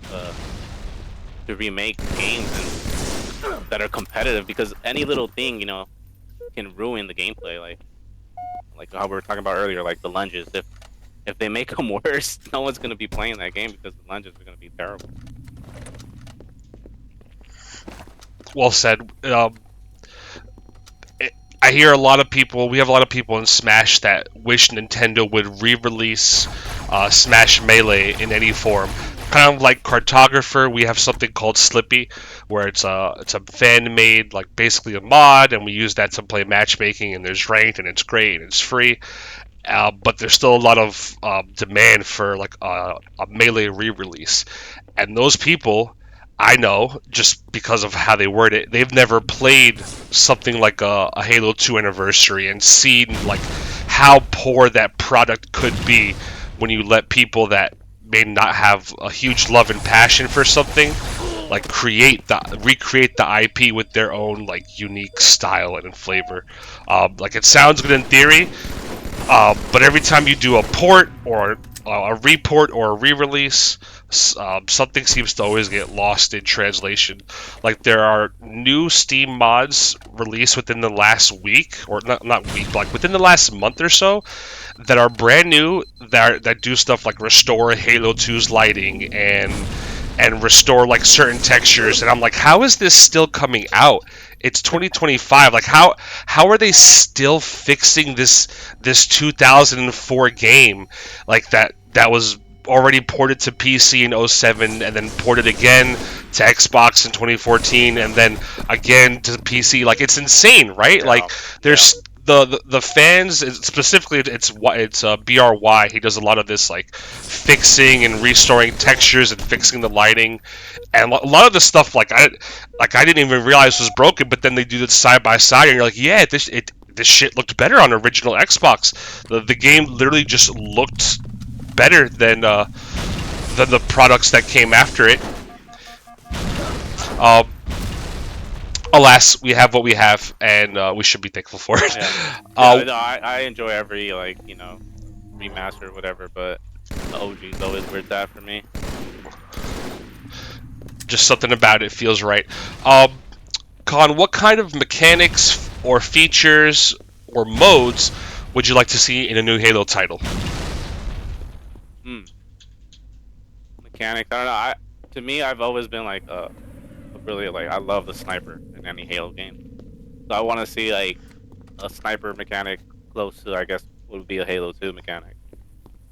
to remake games that are competitive, because any little thing, you know, can ruin the gameplay, like how we were talking about earlier, like the lunges. If they make them worse, no one's gonna be playing that game because the lunges are gonna be terrible. Well said. I hear a lot of people. We have a lot of people in Smash that wish Nintendo would re-release Smash Melee in any form. Kind of like Cartographer, we have something called Slippy, where it's a fan-made, like basically a mod, and we use that to play matchmaking. And there's ranked, and it's great, and it's free. But there's still a lot of demand for like a Melee re-release, and those people, I know, just because of how they word it, they've never played something like a Halo 2 Anniversary and seen like how poor that product could be when you let people that may not have a huge love and passion for something like recreate the IP with their own like unique style and flavor. Like it sounds good in theory, but every time you do a port or a report or a re-release, something seems to always get lost in translation. Like there are new Steam mods released within the last week, or not week, but like within the last month or so, that are brand new, that do stuff like restore Halo 2's lighting and restore like certain textures, and I'm like, how is this still coming out? It's 2025. Like how are they still fixing this 2004 game like that was already ported to PC in 07 and then ported again to Xbox in 2014 and then again to PC? Like it's insane, right? Yeah. Like there's the fans, specifically it's BRY. He does a lot of this like fixing and restoring textures and fixing the lighting, and a lot of the stuff like I didn't even realize was broken. But then they do it side by side, and you're like, yeah, this shit looked better on original Xbox. The game literally just looked better than the products that came after it. Alas, we have what we have, and we should be thankful for it. Yeah. No, I enjoy every, like, you know, remaster or whatever, but the OG is always where it's at for me. Just something about it feels right. Con, what kind of mechanics or features or modes would you like to see in a new Halo title? Mechanics, I don't know. To me, I've always been like really, like, I love the sniper in any Halo game. So I want to see like a sniper mechanic close to, I guess, what would be a Halo 2 mechanic.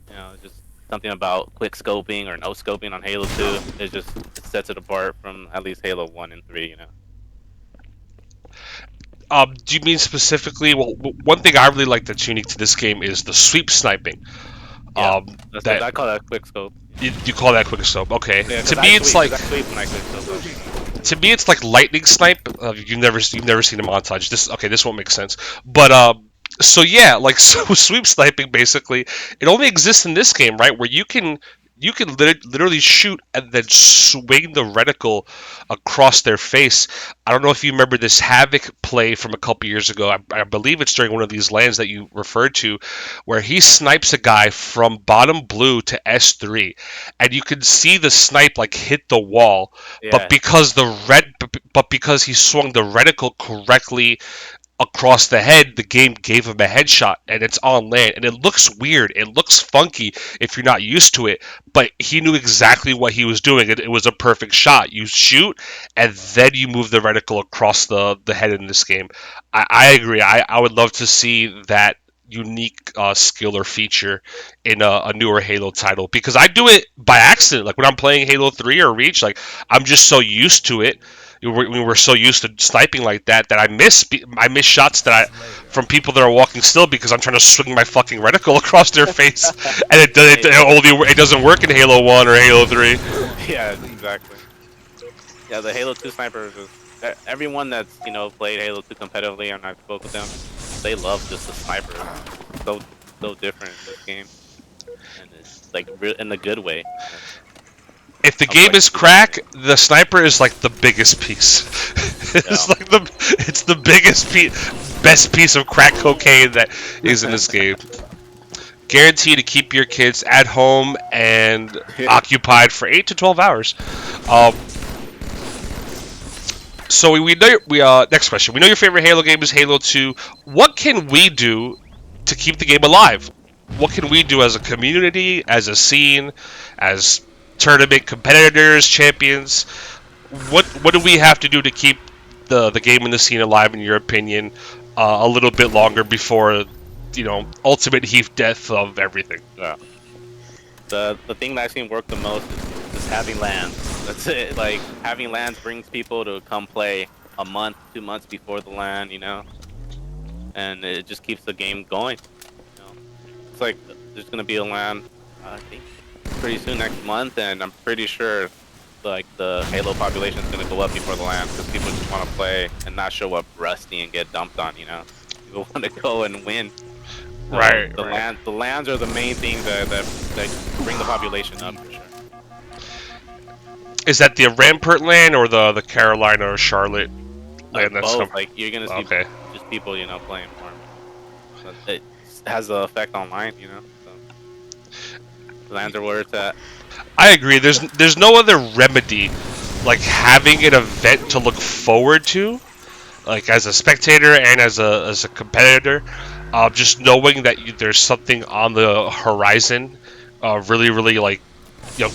You know, just something about quick scoping or no scoping on Halo 2. It sets it apart from at least Halo 1 and 3. You know. Do you mean specifically? Well, one thing I really like that's unique to this game is the sweep sniping. Yeah, I call that quick scope. You call that quick scope? Okay. Yeah, to me, it's like. To me, it's like lightning snipe. You've never seen a montage. This won't make sense. But so yeah, like so sweep sniping basically, it only exists in this game, right? Where you can literally shoot and then swing the reticle across their face. I don't know if you remember this Havoc play from a couple years ago. I believe it's during one of these lands that you referred to, where he snipes a guy from bottom blue to S3, and you can see the snipe like hit the wall, Yeah. but because he swung the reticle correctly across the head, the game gave him a headshot, and it's on land, and it looks weird, it looks funky if you're not used to it, but he knew exactly what he was doing. It was a perfect shot. You shoot, and then you move the reticle across the head in this game. I agree. I would love to see that unique skill or feature in a newer Halo title, because I do it by accident. Like when I'm playing Halo 3 or Reach, like I'm just so used to it. We're so used to sniping like that I miss shots from people that are walking still because I'm trying to swing my fucking reticle across their face, and it doesn't work in Halo 1 or Halo 3. Yeah, exactly. Yeah, the Halo 2 snipers, everyone that's, you know, played Halo 2 competitively and I've spoke with them, they love just the sniper. It's so different in this game, and it's like in a good way. If the game is crack, the sniper is like the biggest piece. It's Yeah. like it's the biggest best piece of crack cocaine that is in this game. Guaranteed to keep your kids at home and occupied for 8 to 12 hours. So we know next question. We know your favorite Halo game is Halo 2. What can we do to keep the game alive? What can we do as a community, as a scene, as tournament competitors, champions? What do we have to do to keep the game and the scene alive, in your opinion, a little bit longer before, ultimate heat death of everything? Yeah. The thing that I've seen work the most is having LANs. That's it. Like, having LANs brings people to come play a month, 2 months before the LAN, and it just keeps the game going. It's like there's gonna be a LAN, I think, pretty soon next month, and I'm pretty sure like the Halo population is gonna go up before the LAN because people just want to play and not show up rusty and get dumped on. People want to go and win. So Right. The LANs are the main thing that bring the population up for sure. Is that the Rampart LAN or the Carolina or Charlotte LAN? That's Both. Like, you're gonna see okay. just people, playing more. But it has an effect online, So LANs are where it's at. I agree. There's no other remedy like having an event to look forward to, like as a spectator and as a competitor. Just knowing that there's something on the horizon, really like,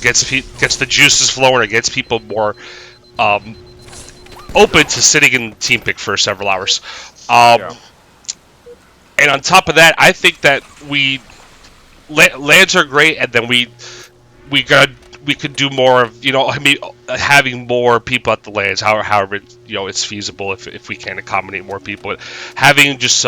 gets the juices flowing, or gets people more open to sitting in team pick for several hours. And on top of that, I think that LANs are great, and then we could do more of, having more people at the LANs, however it's feasible, if we can accommodate more people. But having just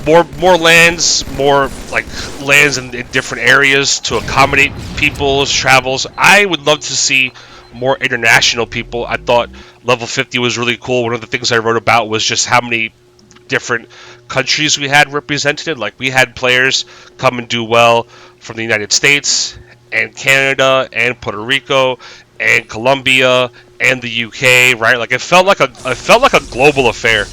more LANs, more like LANs in different areas to accommodate people's travels. I would love to see more international people. I thought Level 50 was really cool. One of the things I wrote about was just how many different countries we had represented. Like, we had players come and do well from the United States and Canada and Puerto Rico and Colombia and the UK, right? Like, it felt like a global affair.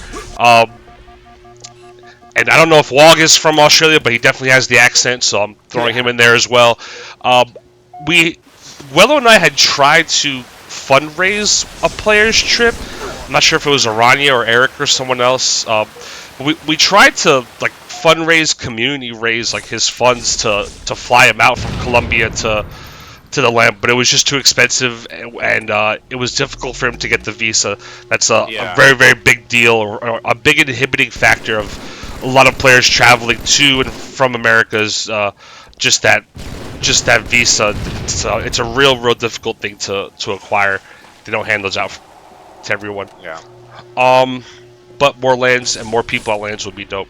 And I don't know if Wog is from Australia, but he definitely has the accent, so I'm throwing him in there as well. Wello and I had tried to fundraise a player's trip. I'm not sure if it was Aranya or Eric or someone else. We tried to like fundraise, community raise like his funds to fly him out from Colombia to the LAN, but it was just too expensive, and it was difficult for him to get the visa. That's a very, very big deal, or a big inhibiting factor of a lot of players traveling to and from America's just that visa. It's a real difficult thing to acquire. They don't hand those out to everyone. Yeah. But more LANs and more people at LANs would be dope.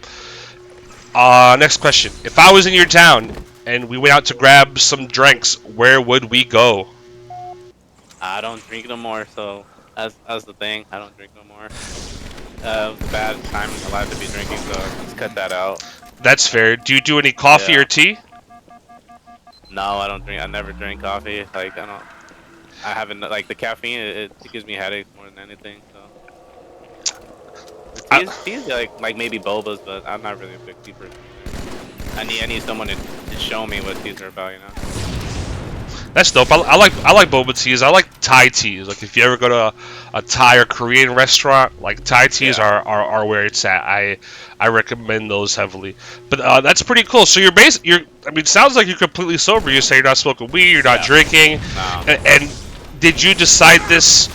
Next question. If I was in your town and we went out to grab some drinks, where would we go? I don't drink no more, so that's the thing. I don't drink no more. It was a bad time in my life to be drinking, so let's cut that out. That's fair. Do you do any coffee or tea? No, I don't drink. I never drink coffee. Like, I haven't, like, the caffeine, it gives me headaches more than anything, so. Tea's like maybe bobas, but I'm not really a big tea person. I need someone to show me what teas are about, That's dope. I like boba teas. I like Thai teas. Like, if you ever go to a Thai or Korean restaurant, like, Thai teas are where it's at. I recommend those heavily. But that's pretty cool. So it sounds like you're completely sober. You say you're not smoking weed, you're not drinking. No. And did you decide this?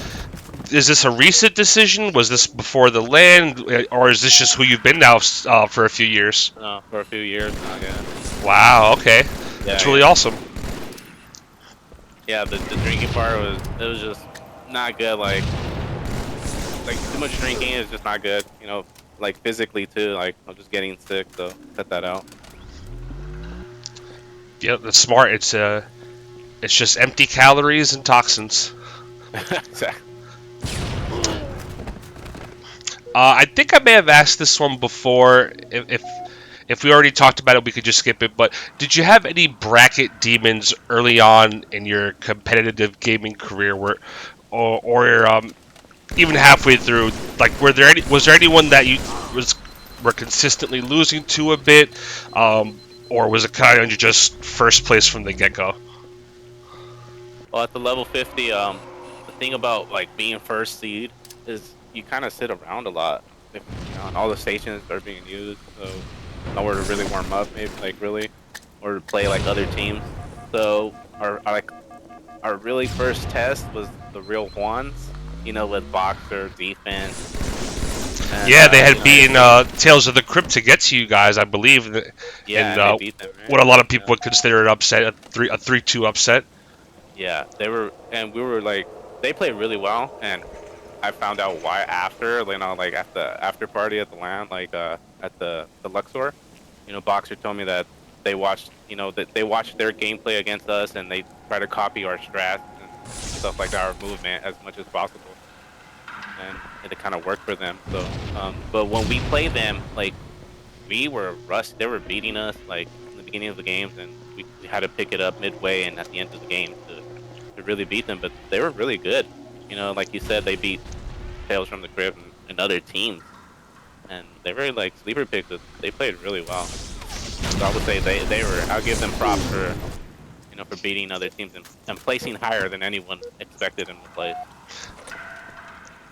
Is this a recent decision? Was this before the LAN, or is this just who you've been now for a few years? No, for a few years now, yeah. Wow. Okay. Yeah, That's really awesome. Yeah, the drinking part was just not good. Like too much drinking is just not good. Like physically too. Like, I'm just getting sick, so cut that out. Yeah, that's smart. It's just empty calories and toxins. Exactly. I think I may have asked this one before. if we already talked about it, we could just skip it. But did you have any bracket demons early on in your competitive gaming career, or even halfway through? Like, was there anyone that you were consistently losing to a bit, or was it kind of just first place from the get-go? Well, at the level 50, the thing about like being first seed is you kind of sit around a lot. If, and all the stations are being used, so nowhere to really warm up, maybe really, or to play like other teams. So our really first test was the real ones, with boxer defense. And, yeah, they had beaten Tales of the Crypt to get to you guys, I believe. Yeah, and they beat them, right? What a lot of people would consider an upset, a 3-2 upset. Yeah, they were, and we were like, they played really well, and I found out why after, like at the after party at the LAN, at the Luxor, Boxer told me that they watched, that they watched their gameplay against us, and they try to copy our strats and stuff like our movement as much as possible, and it kind of worked for them. So, but when we played them, like, we were rushed. They were beating us like in the beginning of the games, and we had to pick it up midway and at the end of the game to really beat them. But they were really good. Like you said, they beat Tales from the Crypt and other teams, and they were like sleeper picks. They played really well. So I would say they were. I'll give them props for for beating other teams and placing higher than anyone expected in the place.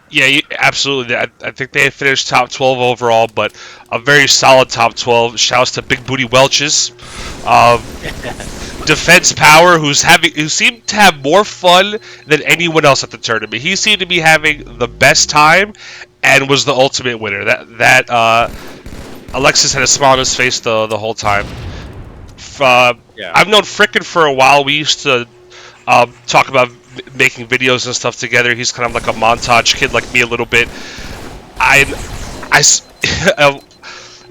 Yeah, absolutely. I think they finished top 12 overall, but a very solid top 12. Shouts to Big Booty Welches. Defense Power, who seemed to have more fun than anyone else at the tournament. He seemed to be having the best time and was the ultimate winner. Alexis had a smile on his face the whole time. Yeah. I've known Frickin' for a while. We used to talk about making videos and stuff together. He's kind of like a montage kid like me a little bit.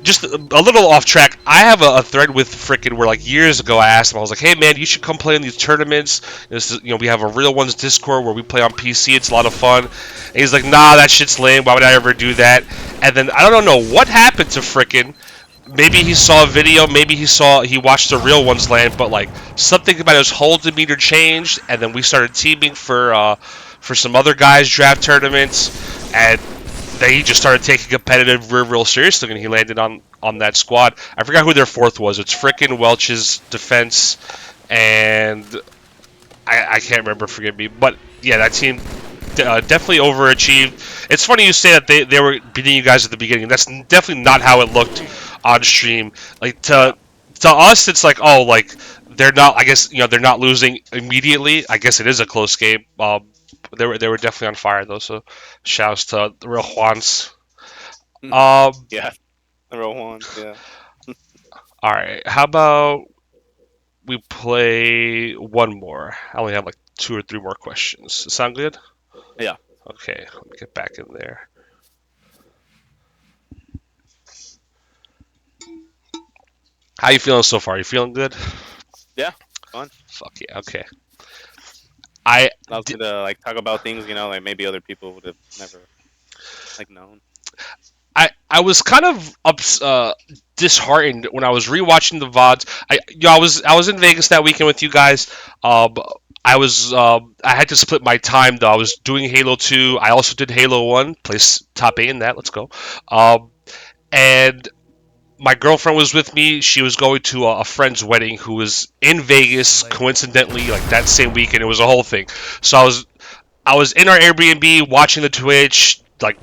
Just a little off track. I have a thread with Frickin' where like years ago I asked him, I was like, hey man, you should come play in these tournaments. We have a Real Ones Discord where we play on PC. It's a lot of fun. And he's like, nah, that shit's lame. Why would I ever do that? And then I don't know what happened to Frickin'. Maybe he saw a video, maybe he watched the Real Ones land, but like something about his whole demeanor changed, and then we started teaming for some other guys' draft tournaments, and then he just started taking competitive real seriously, and he landed on that squad. I forgot who their fourth was. It's Frickin', Welch's, Defense, and I can't remember, forgive me. But yeah, that team definitely overachieved. It's funny you say that they were beating you guys at the beginning. That's definitely not how it looked on stream. Like to us, it's like, oh, like they're not. I guess they're not losing immediately. I guess it is a close game. They were definitely on fire though. So shouts to the real Juans. Yeah, the real ones. Yeah. All right. How about we play one more? I only have like 2 or 3 more questions. Does that sound good? Yeah. Okay. Let me get back in there. How you feeling so far? You feeling good? Yeah. Fun. Fuck yeah. Okay. I love to like talk about things, like maybe other people would have never like known. I was kind of disheartened when I was rewatching the VODs. I was in Vegas that weekend with you guys. I had to split my time though. I was doing Halo 2. I also did Halo 1. Placed top 8 in that. Let's go. And my girlfriend was with me. She was going to a friend's wedding who was in Vegas, coincidentally, like that same weekend. It was a whole thing. So I was in our Airbnb watching the Twitch, like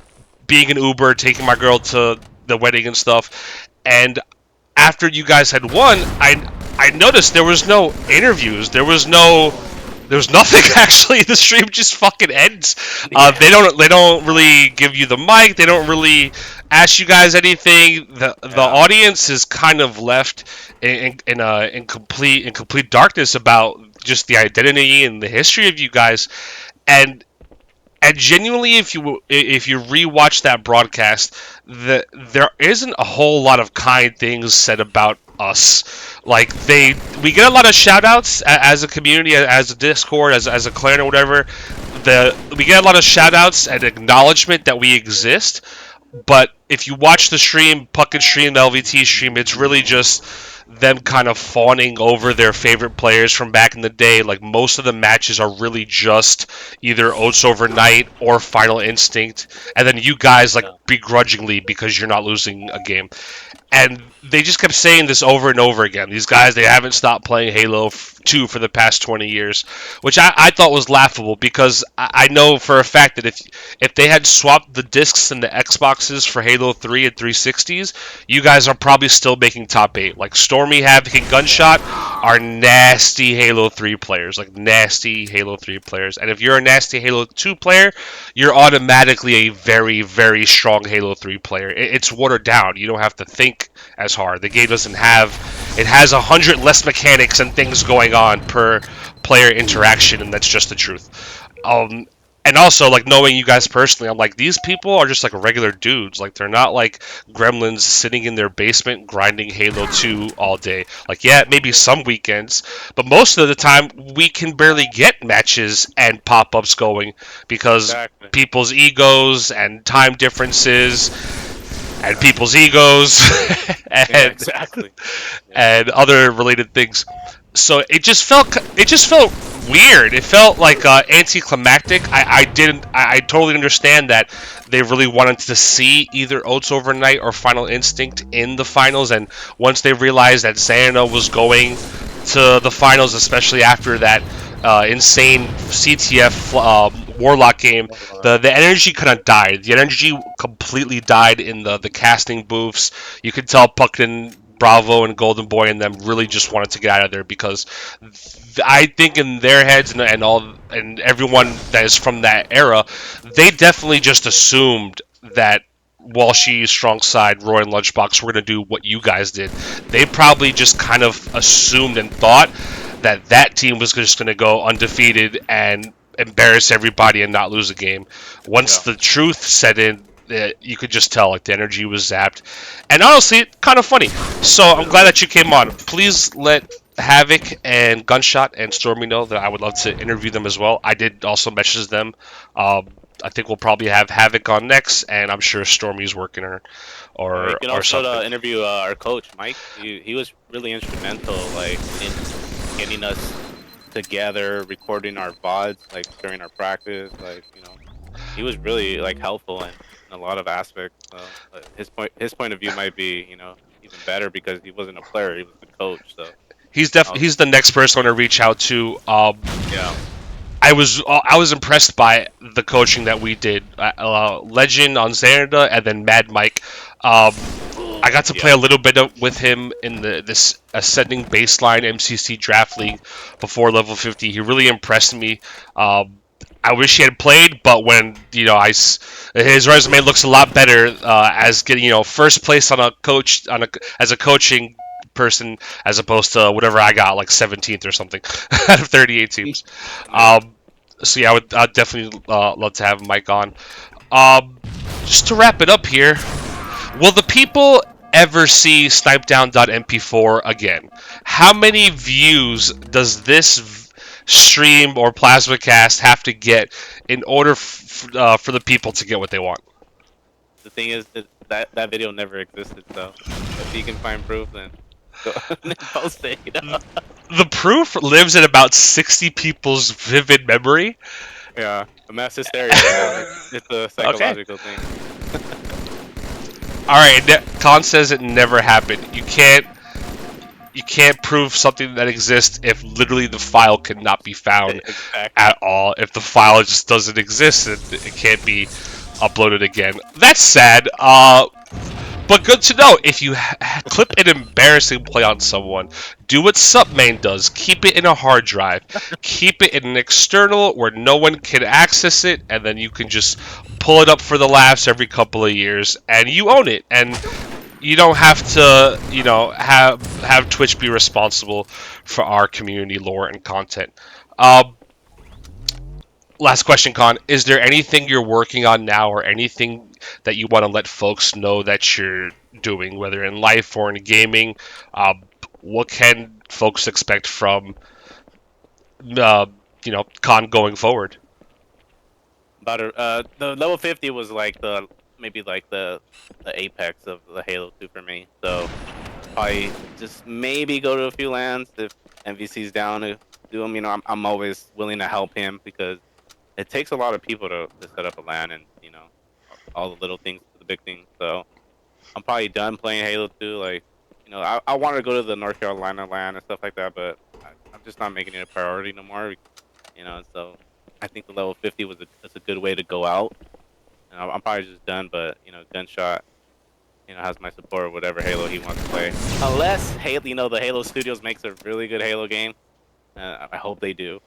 being an Uber, taking my girl to the wedding and stuff. And after you guys had won, I noticed there was no interviews. There was nothing actually. The stream just fucking ends. They don't really give you the mic. They don't really ask you guys anything. The audience is kind of left in complete darkness about just the identity and the history of you guys. And genuinely, if you rewatch that broadcast, there isn't a whole lot of kind things said about us. Like we get a lot of shout outs as a community, as a Discord, as a clan or whatever. We get a lot of shout outs and acknowledgement that we exist, But if you watch the stream, Puckett stream, the LVT stream, it's really just them kind of fawning over their favorite players from back in the day. Like most of the matches are really just either Oats Overnight or Final Instinct, and then you guys like begrudgingly because you're not losing a game. And they just kept saying this over and over again. These guys, they haven't stopped playing Halo 2 for the past 20 years, which I thought was laughable because I know for a fact that if they had swapped the discs and the Xboxes for Halo 3 and 360s, you guys are probably still making top 8. Like Stormy, Havoc, and Gunshot are nasty Halo 3 players, like nasty Halo 3 players. And if you're a nasty Halo 2 player, you're automatically a very, very strong Halo 3 player. It's watered down. You don't have to think as hard. The game doesn't have... It has 100 less mechanics and things going on per player interaction, and that's just the truth. And also, like, knowing you guys personally, I'm like, these people are just, like, regular dudes. Like, they're not, like, gremlins sitting in their basement grinding Halo 2 all day. Like, yeah, maybe some weekends, but most of the time, we can barely get matches and pop-ups going because people's egos and time differences and people's egos and, and other related things. So it just felt weird. It felt like anticlimactic. I totally understand that they really wanted to see either Oats Overnight or Final Instinct in the finals, and once they realized that Xana was going to the finals, especially after that insane CTF Warlock game, the energy kind of died. The energy completely died in the casting booths. You could tell Puckton, Bravo, and Golden Boy and them really just wanted to get out of there because I think in their heads and everyone that is from that era, they definitely just assumed that Walshy, Strong Side, Roy, and Lunchbox were going to do what you guys did. They probably just kind of assumed and thought that that team was just going to go undefeated and embarrass everybody and not lose a game. Once the truth set in, you could just tell like the energy was zapped, and honestly, kind of funny. So I'm glad that you came on. Please let Havoc and Gunshot and Stormy know that I would love to interview them as well. I did also message them. I think we'll probably have Havoc on next, and I'm sure Stormy's working or you can also something. interview our coach Mike. He was really instrumental, like in getting us together, recording our VODs, like during our practice. Like he was really like helpful in a lot of aspects. So his point of view might be even better because he wasn't a player, he was the coach. So he's the next person I want to reach out to. Yeah. I was impressed by the coaching that we did. Legend on Xanada and then Mad Mike. I got to play a little bit with him in this Ascending Baseline MCC Draft League before level 50. He really impressed me. I wish he had played, but when his resume looks a lot better as getting first place on as a coaching person as opposed to whatever I got, like 17th or something out of 38 teams. So yeah, I'd definitely love to have Mike on. Just to wrap it up here, will the people ever see snipedown.mp4 again? How many views does this stream or Plasmacast have to get in order for the people to get what they want? The thing is that video never existed, so if you can find proof, then post it. The proof lives in about 60 people's vivid memory. Yeah, a mass hysteria. It's a psychological thing. All right, Khan says it never happened. You can't prove something that exists if literally the file cannot be found at all. If the file just doesn't exist, it can't be uploaded again. That's sad. But good to know. If you clip an embarrassing play on someone, do what Submain does. Keep it in a hard drive. Keep it in an external where no one can access it, and then you can just pull it up for the laughs every couple of years, and you own it. And you don't have to, have Twitch be responsible for our community lore and content. Last question, Con. Is there anything you're working on now or anything that you want to let folks know that you're doing, whether in life or in gaming? What can folks expect from, Con going forward? About the level 50 was like the maybe like the apex of the Halo 2 for me. So probably just maybe go to a few lands if MVC's down to do them. You know, I'm always willing to help him because it takes a lot of people to set up a LAN and you know all the little things to the big things. So I'm probably done playing Halo 2. Like, you know, I wanted to go to the North Carolina LAN and stuff like that, but I'm just not making it a priority no more. You know, so I think the level 50 is a good way to go out. And I'm probably just done, but you know, Gunshot, you know, has my support of whatever Halo he wants to play. Unless Halo, you know, the Halo Studios makes a really good Halo game. I hope they do.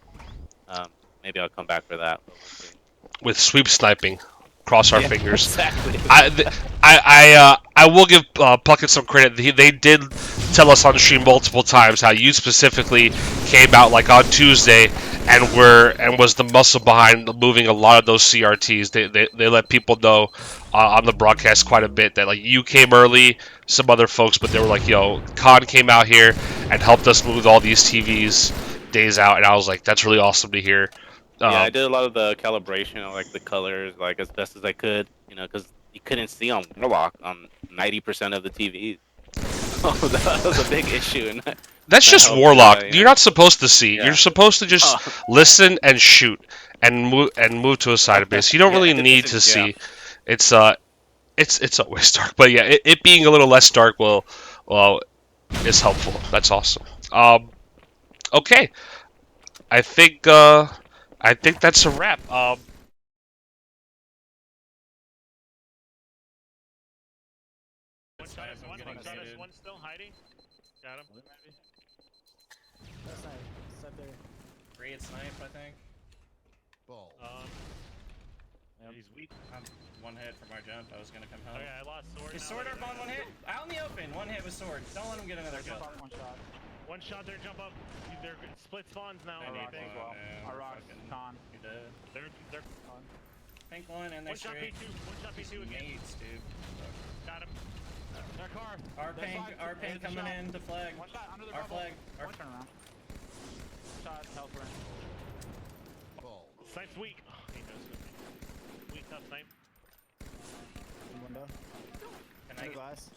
Maybe I'll come back for that. But we'll see. With sweep sniping. Cross our Yeah, fingers. exactly. I will give Puckett some credit. They did tell us on stream multiple times how you specifically came out like on Tuesday and was the muscle behind moving a lot of those CRTs. They let people know on the broadcast quite a bit that like you came early, some other folks, but they were like, "Yo, Khan came out here and helped us move all these TVs days out," and I was like, "That's really awesome to hear." Yeah, I did a lot of the calibration of like the colors, like as best as I could, you know, because you couldn't see on Warlock on 90% of the TVs. So that was a big issue. And That's that just helped, Warlock. yeah. You're not supposed to see. Yeah. You're supposed to just listen and shoot and move to a side of base. You don't Yeah, really it need to doesn't- yeah. see. It's always dark, but yeah, it being a little less dark well is helpful. That's awesome. Okay, I think that's a wrap. One still hiding. Got him. Great snipe, I think. He's weak. One hit from our jump. I was gonna come home. Okay, I lost sword. His sword arc on one hit. Out in the open. One hit with sword. Don't let him get another kill. One shot there, jump up. They're split spawns now. I need Anything. well. Our rock con. He did. They're Pink one and they're one shot straight. P2. One shot P2 again. Nades, dude. Got him. Their car. Our pink coming in to flag. One shot under the Our bubble. flag. Our One turnaround. Shot, health run. Snipe's weak. Oh, he knows it. Weak, tough snipe. Window. Can I Under get glass.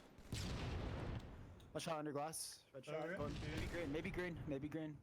One shot under glass. Red shot. Okay. Maybe green. Maybe green. Maybe green.